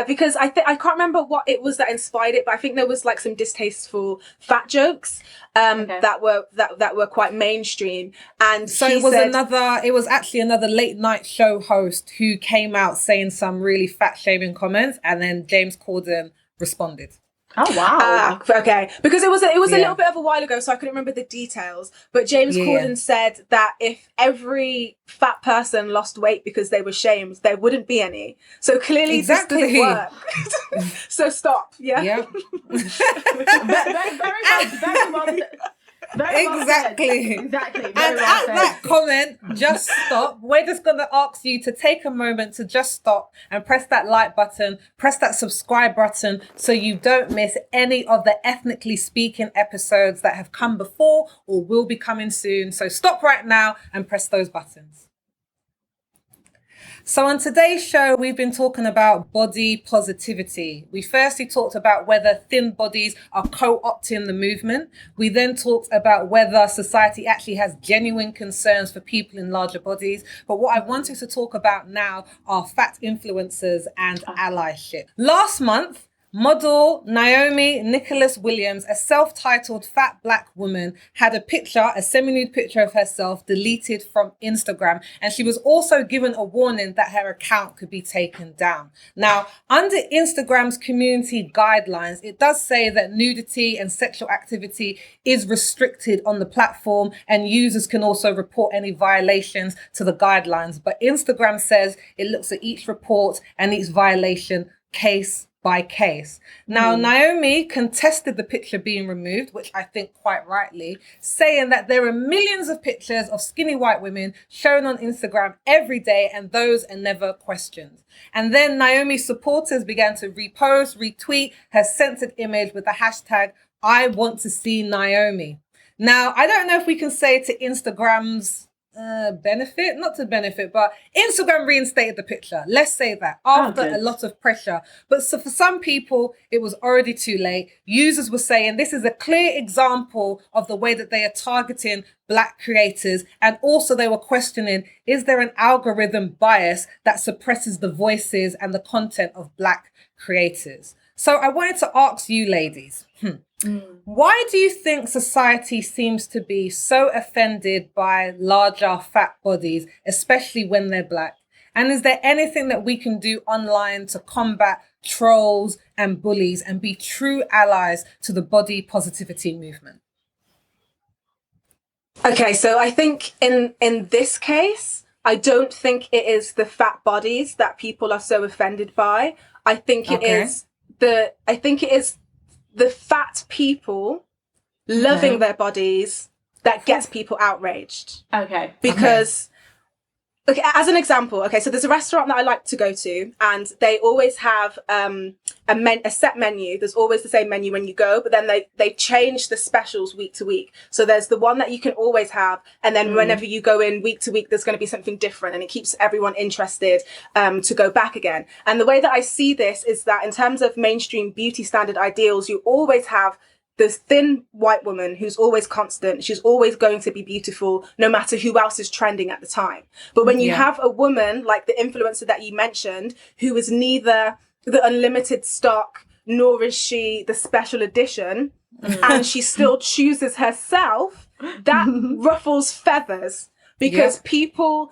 because I can't remember what it was that inspired it, but I think there was like some distasteful fat jokes that were quite mainstream. And so it was actually another late night show host who came out saying some really fat shaming comments, and then James Corden responded. Oh wow. Okay, because it was a Yeah. little bit of a while ago, so I couldn't remember the details. But James Yeah. Corden said that if every fat person lost weight because they were shamed, there wouldn't be any. So clearly Exactly. this didn't work. So stop. Yeah. Yep. Very well said. Very well Exactly. said. Exactly. Very And well at said. that comment, just stop. We're just going to ask you to take a moment to just stop and press that like button, press that subscribe button so you don't miss any of the Ethnically Speaking episodes that have come before or will be coming soon. So stop right now and press those buttons. So on today's show, we've been talking about body positivity. We firstly talked about whether thin bodies are co-opting the movement. We then talked about whether society actually has genuine concerns for people in larger bodies. But what I wanted to talk about now are fat influencers and allyship. Last month, model Naomi Nicholas Williams, a self-titled fat black woman, had a semi-nude picture of herself deleted from Instagram. And she was also given a warning that her account could be taken down. Now, under Instagram's community guidelines, it does say that nudity and sexual activity is restricted on the platform and users can also report any violations to the guidelines. But Instagram says it looks at each report and each violation case by case. Now, Naomi contested the picture being removed, which I think quite rightly, saying that there are millions of pictures of skinny white women shown on Instagram every day and those are never questioned. And then Naomi's supporters began to repost, retweet her censored image with the hashtag I want to see Naomi. Now, I don't know if we can say to Instagram's benefit, not to benefit, but Instagram reinstated the picture. Let's say that after a lot of pressure. But so for some people, it was already too late. Users were saying this is a clear example of the way that they are targeting Black creators. And also they were questioning, is there an algorithm bias that suppresses the voices and the content of Black creators? So I wanted to ask you ladies, why do you think society seems to be so offended by larger fat bodies, especially when they're Black? And is there anything that we can do online to combat trolls and bullies and be true allies to the body positivity movement? Okay, so I think in this case, I don't think it is the fat bodies that people are so offended by. I think it is the fat people loving their bodies that gets people outraged. Okay. Because, okay, as an example, okay, so there's a restaurant that I like to go to and they always have a set menu. There's always the same menu when you go, but then they change the specials week to week. So there's the one that you can always have. And then whenever you go in week to week, there's going to be something different and it keeps everyone interested to go back again. And the way that I see this is that in terms of mainstream beauty standard ideals, you always have this thin white woman who's always constant. She's always going to be beautiful, no matter who else is trending at the time. But when you have a woman like the influencer that you mentioned, who is neither the unlimited stock, nor is she the special edition, and she still chooses herself, that ruffles feathers. Because people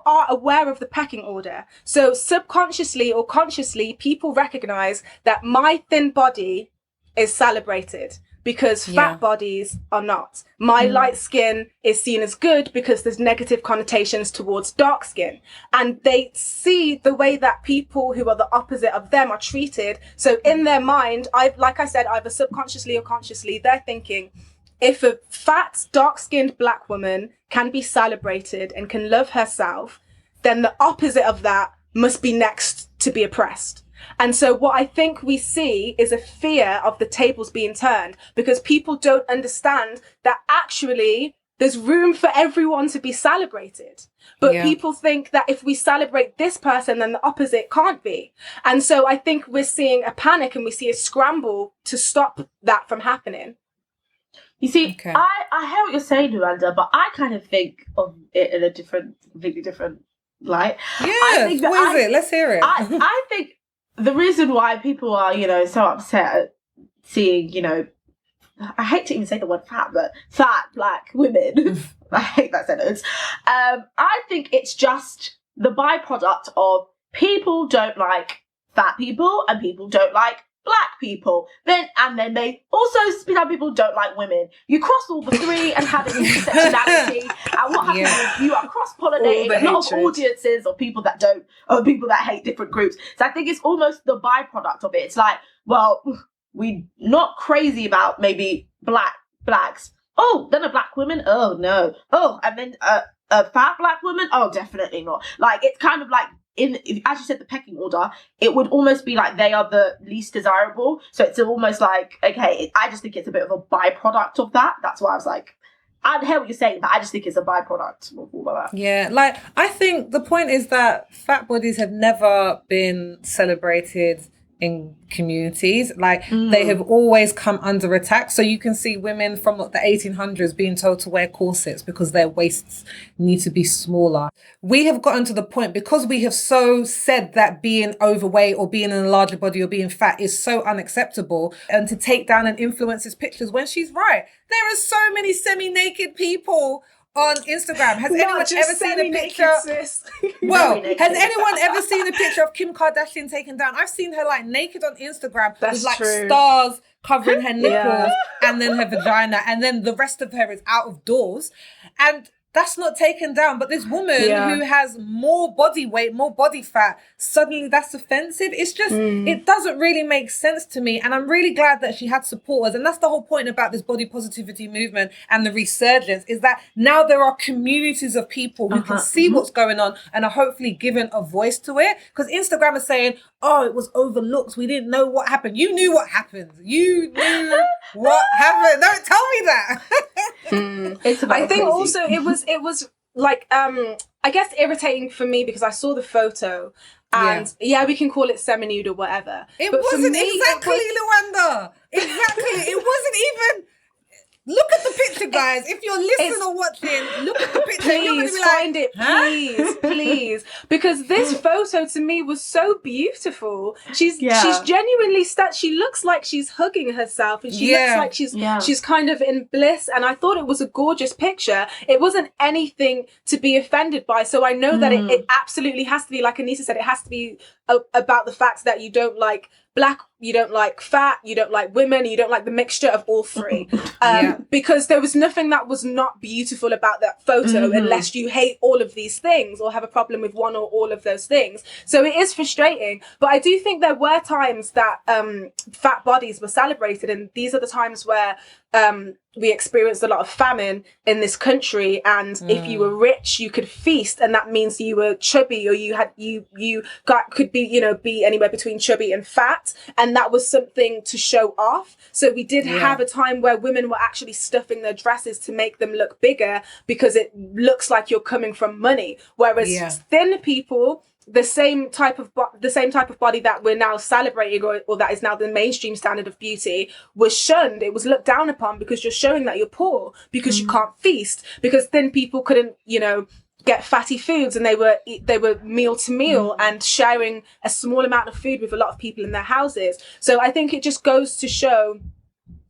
are aware of the pecking order. So subconsciously or consciously, people recognize that my thin body is celebrated because fat bodies are not. My light skin is seen as good because there's negative connotations towards dark skin. And they see the way that people who are the opposite of them are treated. So in their mind, like I said, either subconsciously or consciously, they're thinking, if a fat, dark-skinned Black woman can be celebrated and can love herself, then the opposite of that must be next to be oppressed. And so what I think we see is a fear of the tables being turned because people don't understand that actually there's room for everyone to be celebrated. But people think that if we celebrate this person, then the opposite can't be. And so I think we're seeing a panic and we see a scramble to stop that from happening. You see, I hear what you're saying, Miranda, but I kind of think of it in a completely different light. Yeah, what is it? Let's hear it. I think the reason why people are, so upset at seeing, I hate to even say the word fat, but fat Black women. I hate that sentence. I think it's just the byproduct of people don't like fat people and people don't like black people. And then they also some people don't like women. You cross all the three and have an intersectionality. And what happens is you are cross-pollinating a lot of audiences of people that don't, or people that hate different groups. So I think it's almost the byproduct of it. It's like, well, we're not crazy about maybe blacks. Oh, then a black woman? Oh no. Oh, and then a fat black woman? Oh, definitely not. Like, it's kind of like, as you said, the pecking order, it would almost be like they are the least desirable. So it's almost like, okay, I just think it's a bit of a byproduct of that. That's why I was like, I hear what you're saying, but I just think it's a byproduct of all of that. Yeah, like, I think the point is that fat bodies have never been celebrated in communities. Like, they have always come under attack. So you can see women from the 1800s being told to wear corsets because their waists need to be smaller. We have gotten to the point, because we have so said that being overweight or being in a larger body or being fat is so unacceptable, and to take down an influencer's pictures when she's right. There are so many semi-naked people on Instagram. Has anyone ever seen a picture? Well, has anyone ever seen a picture of Kim Kardashian taken down? I've seen her like naked on Instagram with like stars covering her nipples and then her vagina, and then the rest of her is out of doors. And that's not taken down. But this woman who has more body weight, more body fat, suddenly that's offensive. It's just, it doesn't really make sense to me. And I'm really glad that she had supporters. And that's the whole point about this body positivity movement and the resurgence, is that now there are communities of people who can see what's going on and are hopefully given a voice to it. Because Instagram is saying, oh, it was overlooked. We didn't know what happened. You knew what happened. You knew what happened. Don't tell me that. I think also it was like I guess irritating for me because I saw the photo and we can call it semi-nude or whatever. It wasn't exactly, Luanda. Exactly. It wasn't even. Look at the picture, guys. If you're listening or watching, look at the picture. Please find it, please. Because this photo to me was so beautiful. She's genuinely she looks like she's hugging herself, and she looks like she's kind of in bliss. And I thought it was a gorgeous picture. It wasn't anything to be offended by. So I know that it absolutely has to be, like Anissa said, it has to be about the fact that you don't like black, you don't like fat, you don't like women, you don't like the mixture of all three. Because there was nothing that was not beautiful about that photo unless you hate all of these things or have a problem with one or all of those things. So it is frustrating. But I do think there were times that fat bodies were celebrated, and these are the times where we experienced a lot of famine in this country, and if you were rich you could feast, and that means you were chubby, or could be anywhere between chubby and fat, and that was something to show off. So we did have a time where women were actually stuffing their dresses to make them look bigger because it looks like you're coming from money, whereas thin people, the same type of body that we're now celebrating, or that is now the mainstream standard of beauty, was shunned. It was looked down upon because you're showing that you're poor, because you can't feast, because thin people couldn't, get fatty foods, and they were meal to meal and sharing a small amount of food with a lot of people in their houses. So I think it just goes to show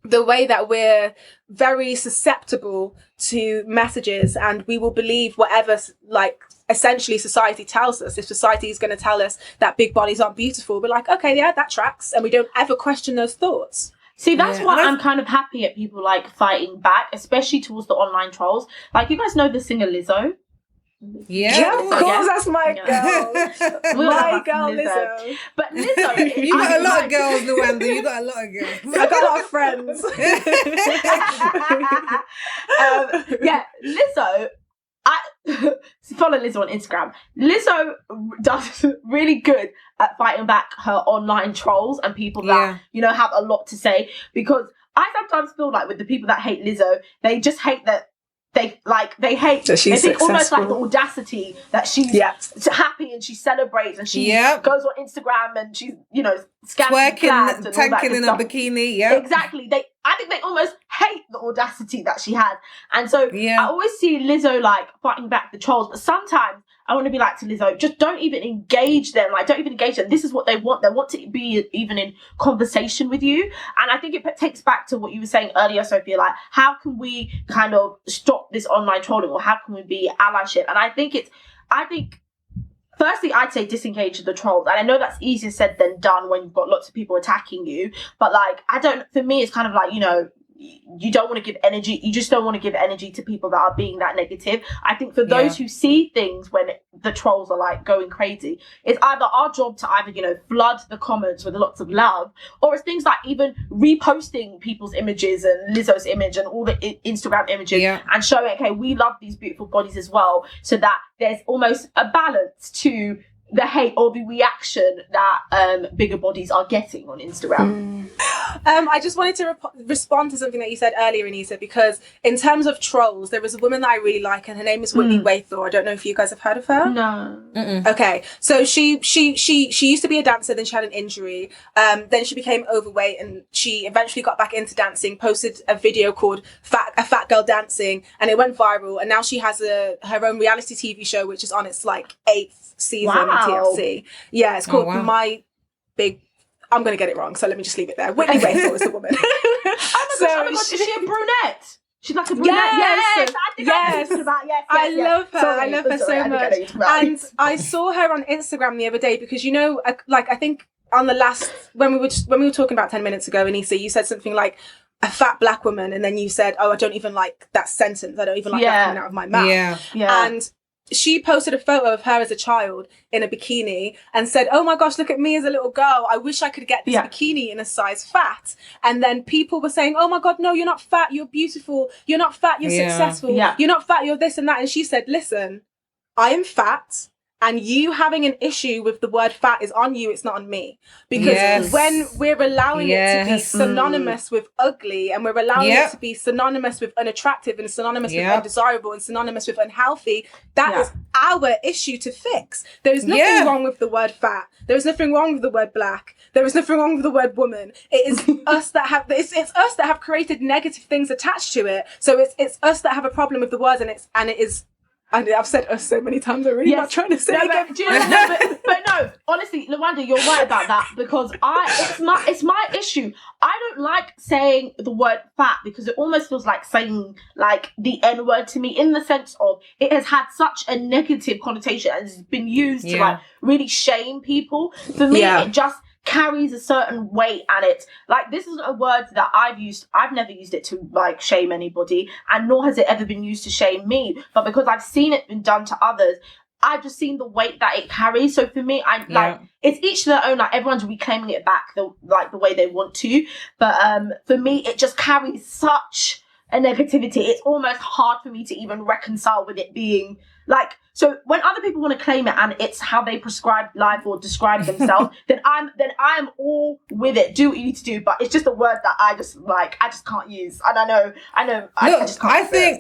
the way that we're very susceptible to messages, and we will believe whatever, like, essentially society tells us. If society is going to tell us that big bodies aren't beautiful, we're like, okay, yeah, that tracks, and we don't ever question those thoughts. See, that's why I'm kind of happy at people like fighting back, especially towards the online trolls. Like, you guys know the singer Lizzo? Yeah, of course, that's my girl. My girl, Lizzo. But Lizzo, you got a lot of girls, Luanda. You got a lot of girls. I got a lot of friends. Lizzo. I follow Lizzo on Instagram. Lizzo does really good at fighting back her online trolls and people that have a lot to say. Because I sometimes feel like with the people that hate Lizzo, they just hate that. They hate that she's successful. Almost like the audacity that she's happy and she celebrates and she goes on Instagram and she's twerking, tanking in a bikini. Exactly. I think they almost hate the audacity that she has, and so I always see Lizzo like fighting back the trolls. But sometimes I want to be like to Lizzo, just don't even engage them. Like, don't even engage them. This is what they want. They want to be even in conversation with you. And I think it takes back to what you were saying earlier, Sophia, like, how can we kind of stop this online trolling, or how can we be allyship? And I think firstly, I'd say disengage the trolls. And I know that's easier said than done when you've got lots of people attacking you. But like, for me, it's kind of like, you don't want to give energy. You just don't want to give energy to people that are being that negative. I think for those who see things when the trolls are like going crazy, it's either our job to either, flood the comments with lots of love, or it's things like even reposting people's images and Lizzo's image and all the Instagram images and showing, okay, we love these beautiful bodies as well, so that there's almost a balance to the hate or the reaction that bigger bodies are getting on Instagram. I just wanted to respond to something that you said earlier, Anita, because in terms of trolls, there was a woman that I really like, and her name is Whitney Waythor. I don't know if you guys have heard of her. No. Okay, so she used to be a dancer, then she had an injury, then she became overweight, and she eventually got back into dancing, posted a video called a fat girl dancing, and it went viral, and now she has her own reality TV show, which is on its like 8th season on TLC. Yeah, it's called My Big... I'm going to get it wrong, so let me just leave it there. Whitney Waythor is the woman. Oh my gosh, is she a brunette? She's like a brunette. Yes, I love her. I love her so much. And I saw her on Instagram the other day because, I think on the last, when we were talking about 10 minutes ago, Anissa, you said something like a fat black woman, and then you said, oh, I don't even like that sentence. I don't even like that coming out of my mouth. Yeah. And she posted a photo of her as a child in a bikini and said, oh my gosh, look at me as a little girl. I wish I could get this bikini in a size fat. And then people were saying, oh my God, no, you're not fat. You're beautiful. You're not fat. You're successful. Yeah. You're not fat. You're this and that. And she said, listen, I am fat. And you having an issue with the word fat is on you, it's not on me. Because when we're allowing it to be synonymous with ugly, and we're allowing it to be synonymous with unattractive, and synonymous with undesirable, and synonymous with unhealthy, that is our issue to fix. There is nothing wrong with the word fat. There is nothing wrong with the word black. There is nothing wrong with the word woman. It is us that have it's us that have created negative things attached to it. So it's us that have a problem with the words, and it is. And I've said us so many times, I'm really not trying to say it again. But no, honestly, Lawanda, you're right about that, because it's my issue. I don't like saying the word fat because it almost feels like saying like the N-word to me, in the sense of it has had such a negative connotation and it's been used to like really shame people. For me, it just carries a certain weight, and it's like, this isn't a word that I've never used it to like shame anybody, and nor has it ever been used to shame me, but because I've seen it been done to others, I've just seen the weight that it carries. So for me, I'm like, it's each their own, like everyone's reclaiming it back the way they want to, but for me it just carries such a negativity. It's almost hard for me to even reconcile with it being like, so when other people want to claim it and it's how they prescribe life or describe themselves, then I'm all with it. Do what you need to do, but it's just a word that I just can't use. And I know. I just can't.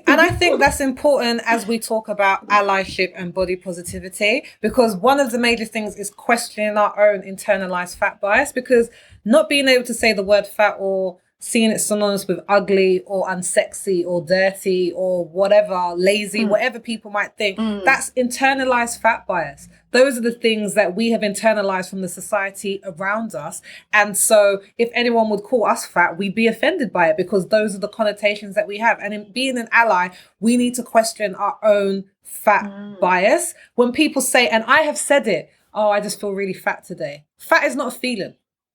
I think that's important as we talk about allyship and body positivity, because one of the major things is questioning our own internalized fat bias, because not being able to say the word fat or seeing it synonymous with ugly or unsexy or dirty or whatever, lazy, whatever people might think, that's internalized fat bias. Those are the things that we have internalized from the society around us. And so if anyone would call us fat, we'd be offended by it, because those are the connotations that we have. And in being an ally, we need to question our own fat bias. When people say, and I have said it, oh, I just feel really fat today. Fat is not a feeling.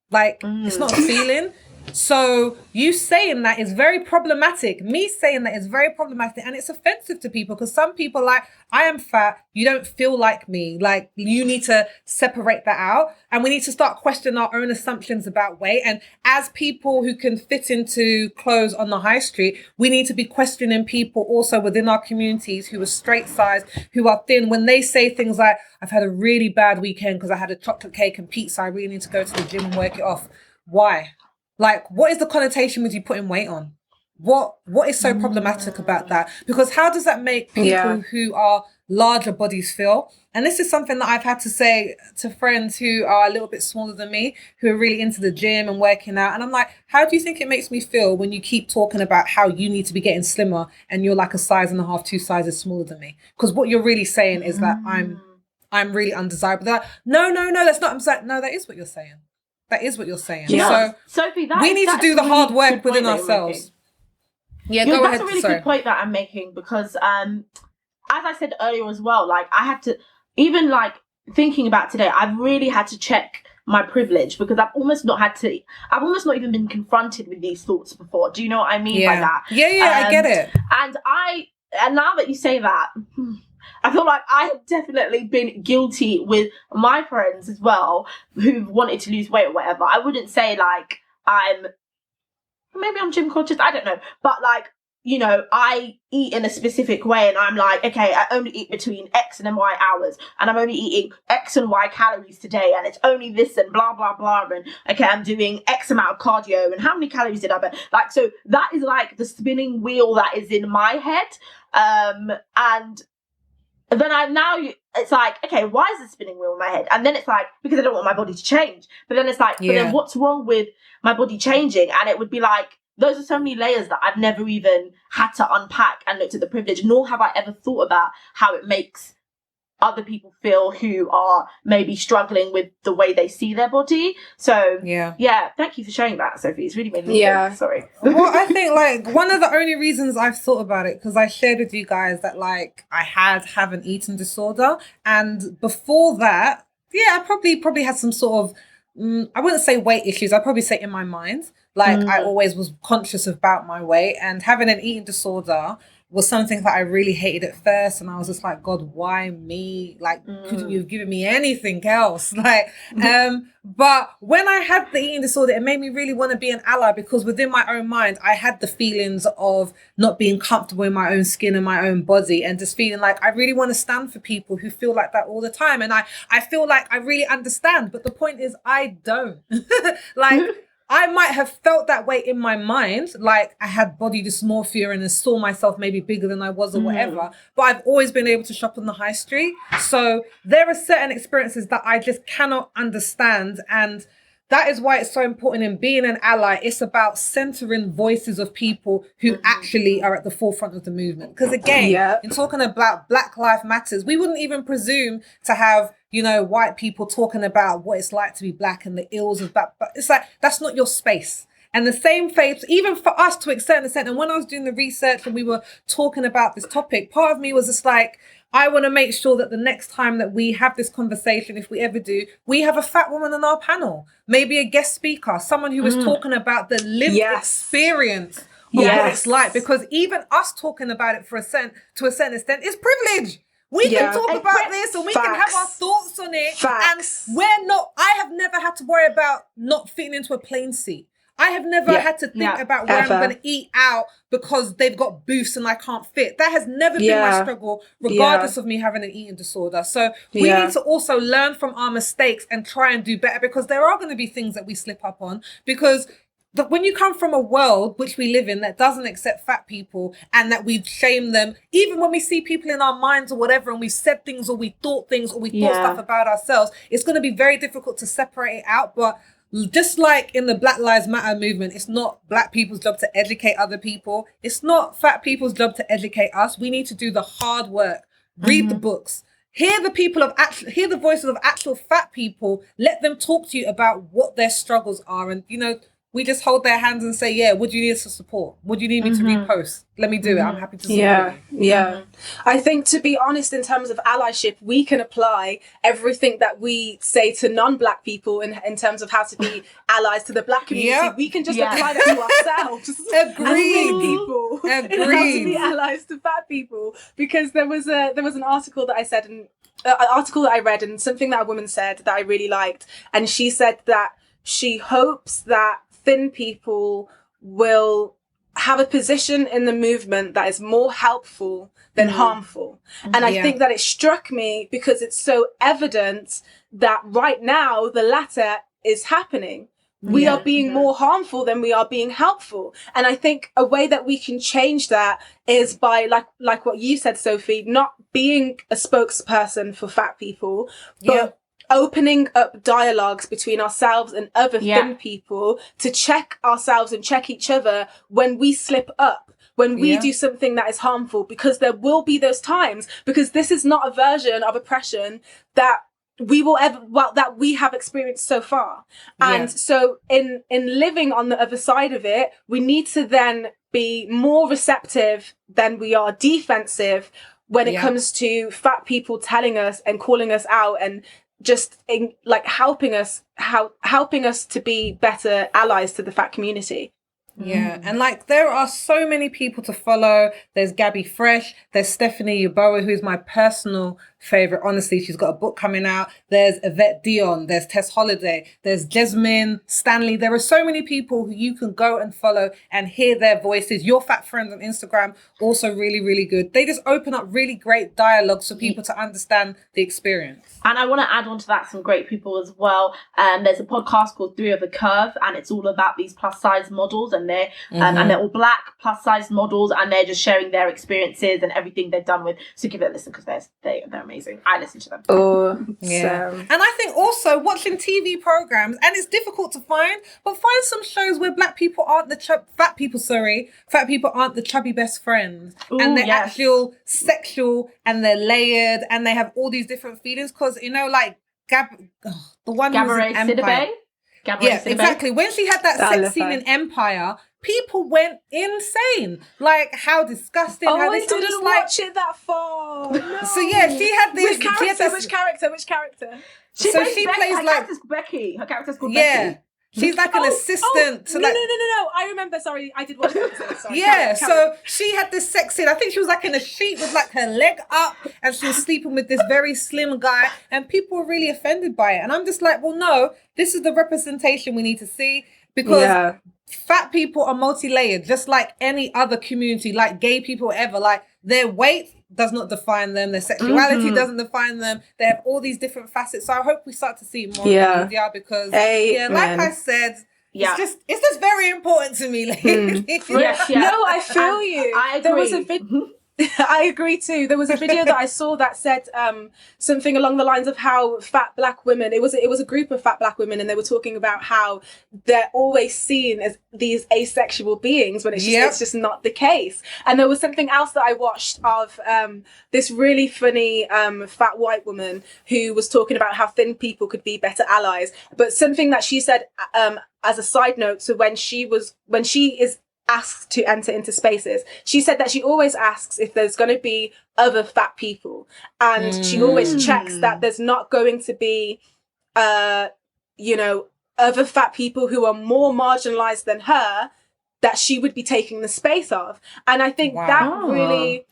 Like, it's not a feeling. So you saying that is very problematic. Me saying that is very problematic, and it's offensive to people, because some people are like, I am fat, you don't feel like me. Like, you need to separate that out, and we need to start questioning our own assumptions about weight. And as people who can fit into clothes on the high street, we need to be questioning people also within our communities who are straight sized, who are thin, when they say things like, I've had a really bad weekend because I had a chocolate cake and pizza, I really need to go to the gym and work it off. Why? Like, what is the connotation with you putting weight on? What is so problematic about that? Because how does that make people who are larger bodies feel? And this is something that I've had to say to friends who are a little bit smaller than me, who are really into the gym and working out. And I'm like, how do you think it makes me feel when you keep talking about how you need to be getting slimmer and you're like a size and a half, 2 sizes smaller than me? Because what you're really saying is that I'm really undesirable. They're like, no, that's not. I'm like, no, that is what you're saying. That is what you're saying. Yeah. So, Sophie, we need to do the hard work within ourselves. Yeah, go ahead. That's a really good point that I'm making, because as I said earlier as well, like I had to, even like thinking about today, I've really had to check my privilege, because I've almost not even been confronted with these thoughts before. Do you know what I mean by that? I get it. And now that you say that, I feel like I have definitely been guilty with my friends as well who've wanted to lose weight or whatever. I wouldn't say like maybe I'm gym conscious, I don't know, but like, you know, I eat in a specific way and I'm like, okay, I only eat between X and Y hours and I'm only eating X and Y calories today and it's only this and blah, blah, blah. And okay, I'm doing X amount of cardio and how many calories did I burn? Like, so that is like the spinning wheel that is in my head. And then it's like, okay, why is the spinning wheel in my head? And then it's like, because I don't want my body to change. But then it's like, but then what's wrong with my body changing? And it would be like, those are so many layers that I've never even had to unpack and looked at the privilege, nor have I ever thought about how it makes other people feel who are maybe struggling with the way they see their body. So yeah, thank you for sharing that, Sophie. It's really made me think. Sorry. Well, I think like one of the only reasons I've thought about it, because I shared with you guys that like I have an eating disorder, and before that, I probably had some sort of I wouldn't say weight issues. I'd probably say in my mind, like I always was conscious about my weight, and having an eating disorder was something that I really hated at first. And I was just like, God, why me? Like, couldn't you have given me anything else? Like, but when I had the eating disorder, it made me really want to be an ally, because within my own mind, I had the feelings of not being comfortable in my own skin and my own body, and just feeling like I really want to stand for people who feel like that all the time. And I feel like I really understand, but the point is I don't. Like, I might have felt that way in my mind, like I had body dysmorphia and I saw myself maybe bigger than I was or whatever, but I've always been able to shop on the high street. So there are certain experiences that I just cannot understand. And that is why it's so important in being an ally. It's about centering voices of people who actually are at the forefront of the movement. Because again, in talking about Black Lives Matters, we wouldn't even presume to have, you know, white people talking about what it's like to be Black and the ills of that. But it's like, that's not your space. And the same faith, even for us to a certain extent. And when I was doing the research and we were talking about this topic, part of me was just like, I want to make sure that the next time that we have this conversation, if we ever do, we have a fat woman on our panel, maybe a guest speaker, someone who is talking about the lived experience of what it's like. Because even us talking about it to a certain extent is privilege. We can talk about this and we can have our thoughts on it. And I have never had to worry about not fitting into a plane seat. I have never had to think about where I'm going to eat out because they've got booths and I can't fit. That has never been my struggle, regardless of me having an eating disorder. So we need to also learn from our mistakes and try and do better, because there are going to be things that we slip up on, because when you come from a world which we live in that doesn't accept fat people and that we shame them, even when we see people in our minds or whatever, and we've said things or we thought things or we thought stuff about ourselves, it's going to be very difficult to separate it out. But just like in the Black Lives Matter movement, it's not Black people's job to educate other people. It's not fat people's job to educate us. We need to do the hard work, read the books, hear the voices of actual fat people, let them talk to you about what their struggles are. And, you know, we just hold their hands and say, what do you need us to support? What do you need me to repost? Let me do it. I'm happy to support you. I think, to be honest, in terms of allyship, we can apply everything that we say to non-Black people in terms of how to be allies to the Black community. We can just apply that to ourselves. Agreed. People and how to be allies to fat people. Because there was an article that I said, an article that I read, and something that a woman said that I really liked. And she said that she hopes that thin people will have a position in the movement that is more helpful than harmful. And I think that it struck me because it's so evident that right now the latter is happening. We are being more harmful than we are being helpful. And I think a way that we can change that is by, like what you said, Sophie, not being a spokesperson for fat people, but opening up dialogues between ourselves and other thin people to check ourselves and check each other when we slip up, when we do something that is harmful, because there will be those times, because this is not a version of oppression that we have experienced so far. And so in living on the other side of it, we need to then be more receptive than we are defensive when it comes to fat people telling us and calling us out and just helping us to be better allies to the fat community. Yeah, and like there are so many people to follow. There's Gabby Fresh, there's Stephanie Yeboah, who's my personal favorite. Honestly, she's got a book coming out. There's Yvette Dion, there's Tess Holiday, there's Jasmine Stanley. There are so many people who you can go and follow and hear their voices. Your Fat Friends on Instagram, also really, really good. They just open up really great dialogues for people to understand the experience. And I want to add on to that some great people as well. There's a podcast called Three of a Curve, and it's all about these plus size models, and they're all Black plus size models, and they're just sharing their experiences and everything they've done with. So give it a listen because they're amazing. I listen to them. Oh, yeah. And I think also watching TV programs, and it's difficult to find, but find some shows where Black people aren't fat people aren't the chubby best friends, and they're actual sexual, and they're layered, and they have all these different feelings. Because like the one who was in Empire. Exactly. When she had that sex scene in Empire, people went insane. Like, how disgusting. Oh, how I didn't watch it that far. No. So yeah, she had this. Which character? She plays like character's Becky. Her character's called Becky. She's like an assistant to like... No. I remember. Sorry, I did watch the episode. Sorry. Yeah, so she had this sex scene. I think she was like in a sheet with like her leg up, and she was sleeping with this very slim guy, and people were really offended by it. And I'm just like, well, no, this is the representation we need to see, because fat people are multi-layered, just like any other community, like gay people, whatever. Like, their weight does not define them. Their sexuality doesn't define them. They have all these different facets. So I hope we start to see more in the media, because, like I said, it's just very important to me. Yes. No, I feel you. I agree. There was a I agree too. There was a video that I saw that said something along the lines of how fat Black women, it was a group of fat Black women, and they were talking about how they're always seen as these asexual beings when it's just not the case. And there was something else that I watched of this really funny fat white woman who was talking about how thin people could be better allies. But something that she said as a side note, so when she is asked to enter into spaces, she said that she always asks if there's going to be other fat people, and she always checks that there's not going to be other fat people who are more marginalized than her that she would be taking the space of. And I think that really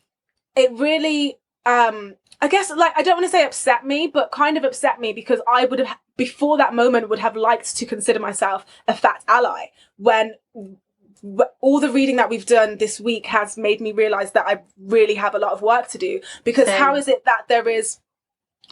I guess, like, I don't want to say upset me, but kind of upset me, because I would have, before that moment, would have liked to consider myself a fat ally, when all the reading that we've done this week has made me realize that I really have a lot of work to do. Because how is it that there is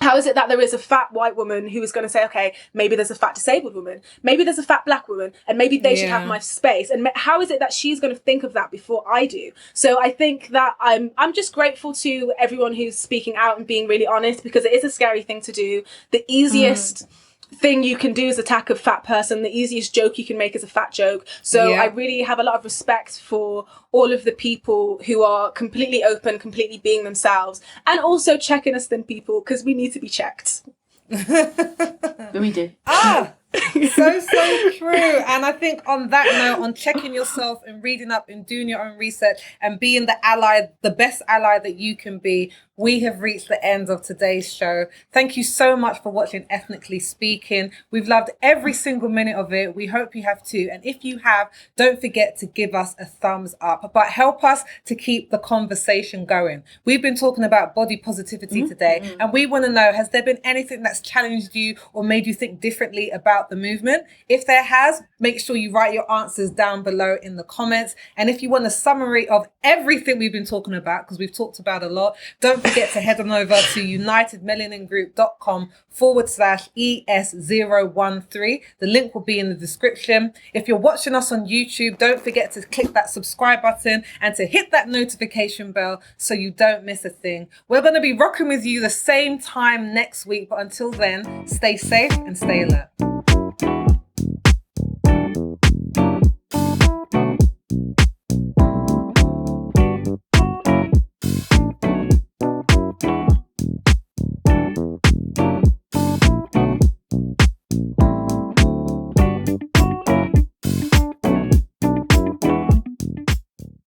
a fat white woman who is going to say, okay, maybe there's a fat disabled woman, maybe there's a fat Black woman, and maybe they should have my space? And how is it that she's going to think of that before I do? So I think that I'm just grateful to everyone who's speaking out and being really honest, because it is a scary thing to do. The easiest thing you can do is attack a fat person. The easiest joke you can make is a fat joke. So I really have a lot of respect for all of the people who are completely open, completely being themselves, and also checking us thin people, because we need to be checked. We do. So true. And I think on that note, on checking yourself and reading up and doing your own research and being the ally, the best ally that you can be, we have reached the end of today's show. Thank you so much for watching Ethnically Speaking. We've loved every single minute of it. We hope you have too. And if you have, don't forget to give us a thumbs up, but help us to keep the conversation going. We've been talking about body positivity today, and we want to know, has there been anything that's challenged you or made you think differently about the movement? If there has, make sure you write your answers down below in the comments. And if you want a summary of everything we've been talking about, because we've talked about a lot, don't forget to head on over to unitedmelaningroup.com/ES013. The link will be in the description. If you're watching us on YouTube, don't forget to click that subscribe button and to hit that notification bell so you don't miss a thing. We're going to be rocking with you the same time next week, but until then, stay safe and stay alert.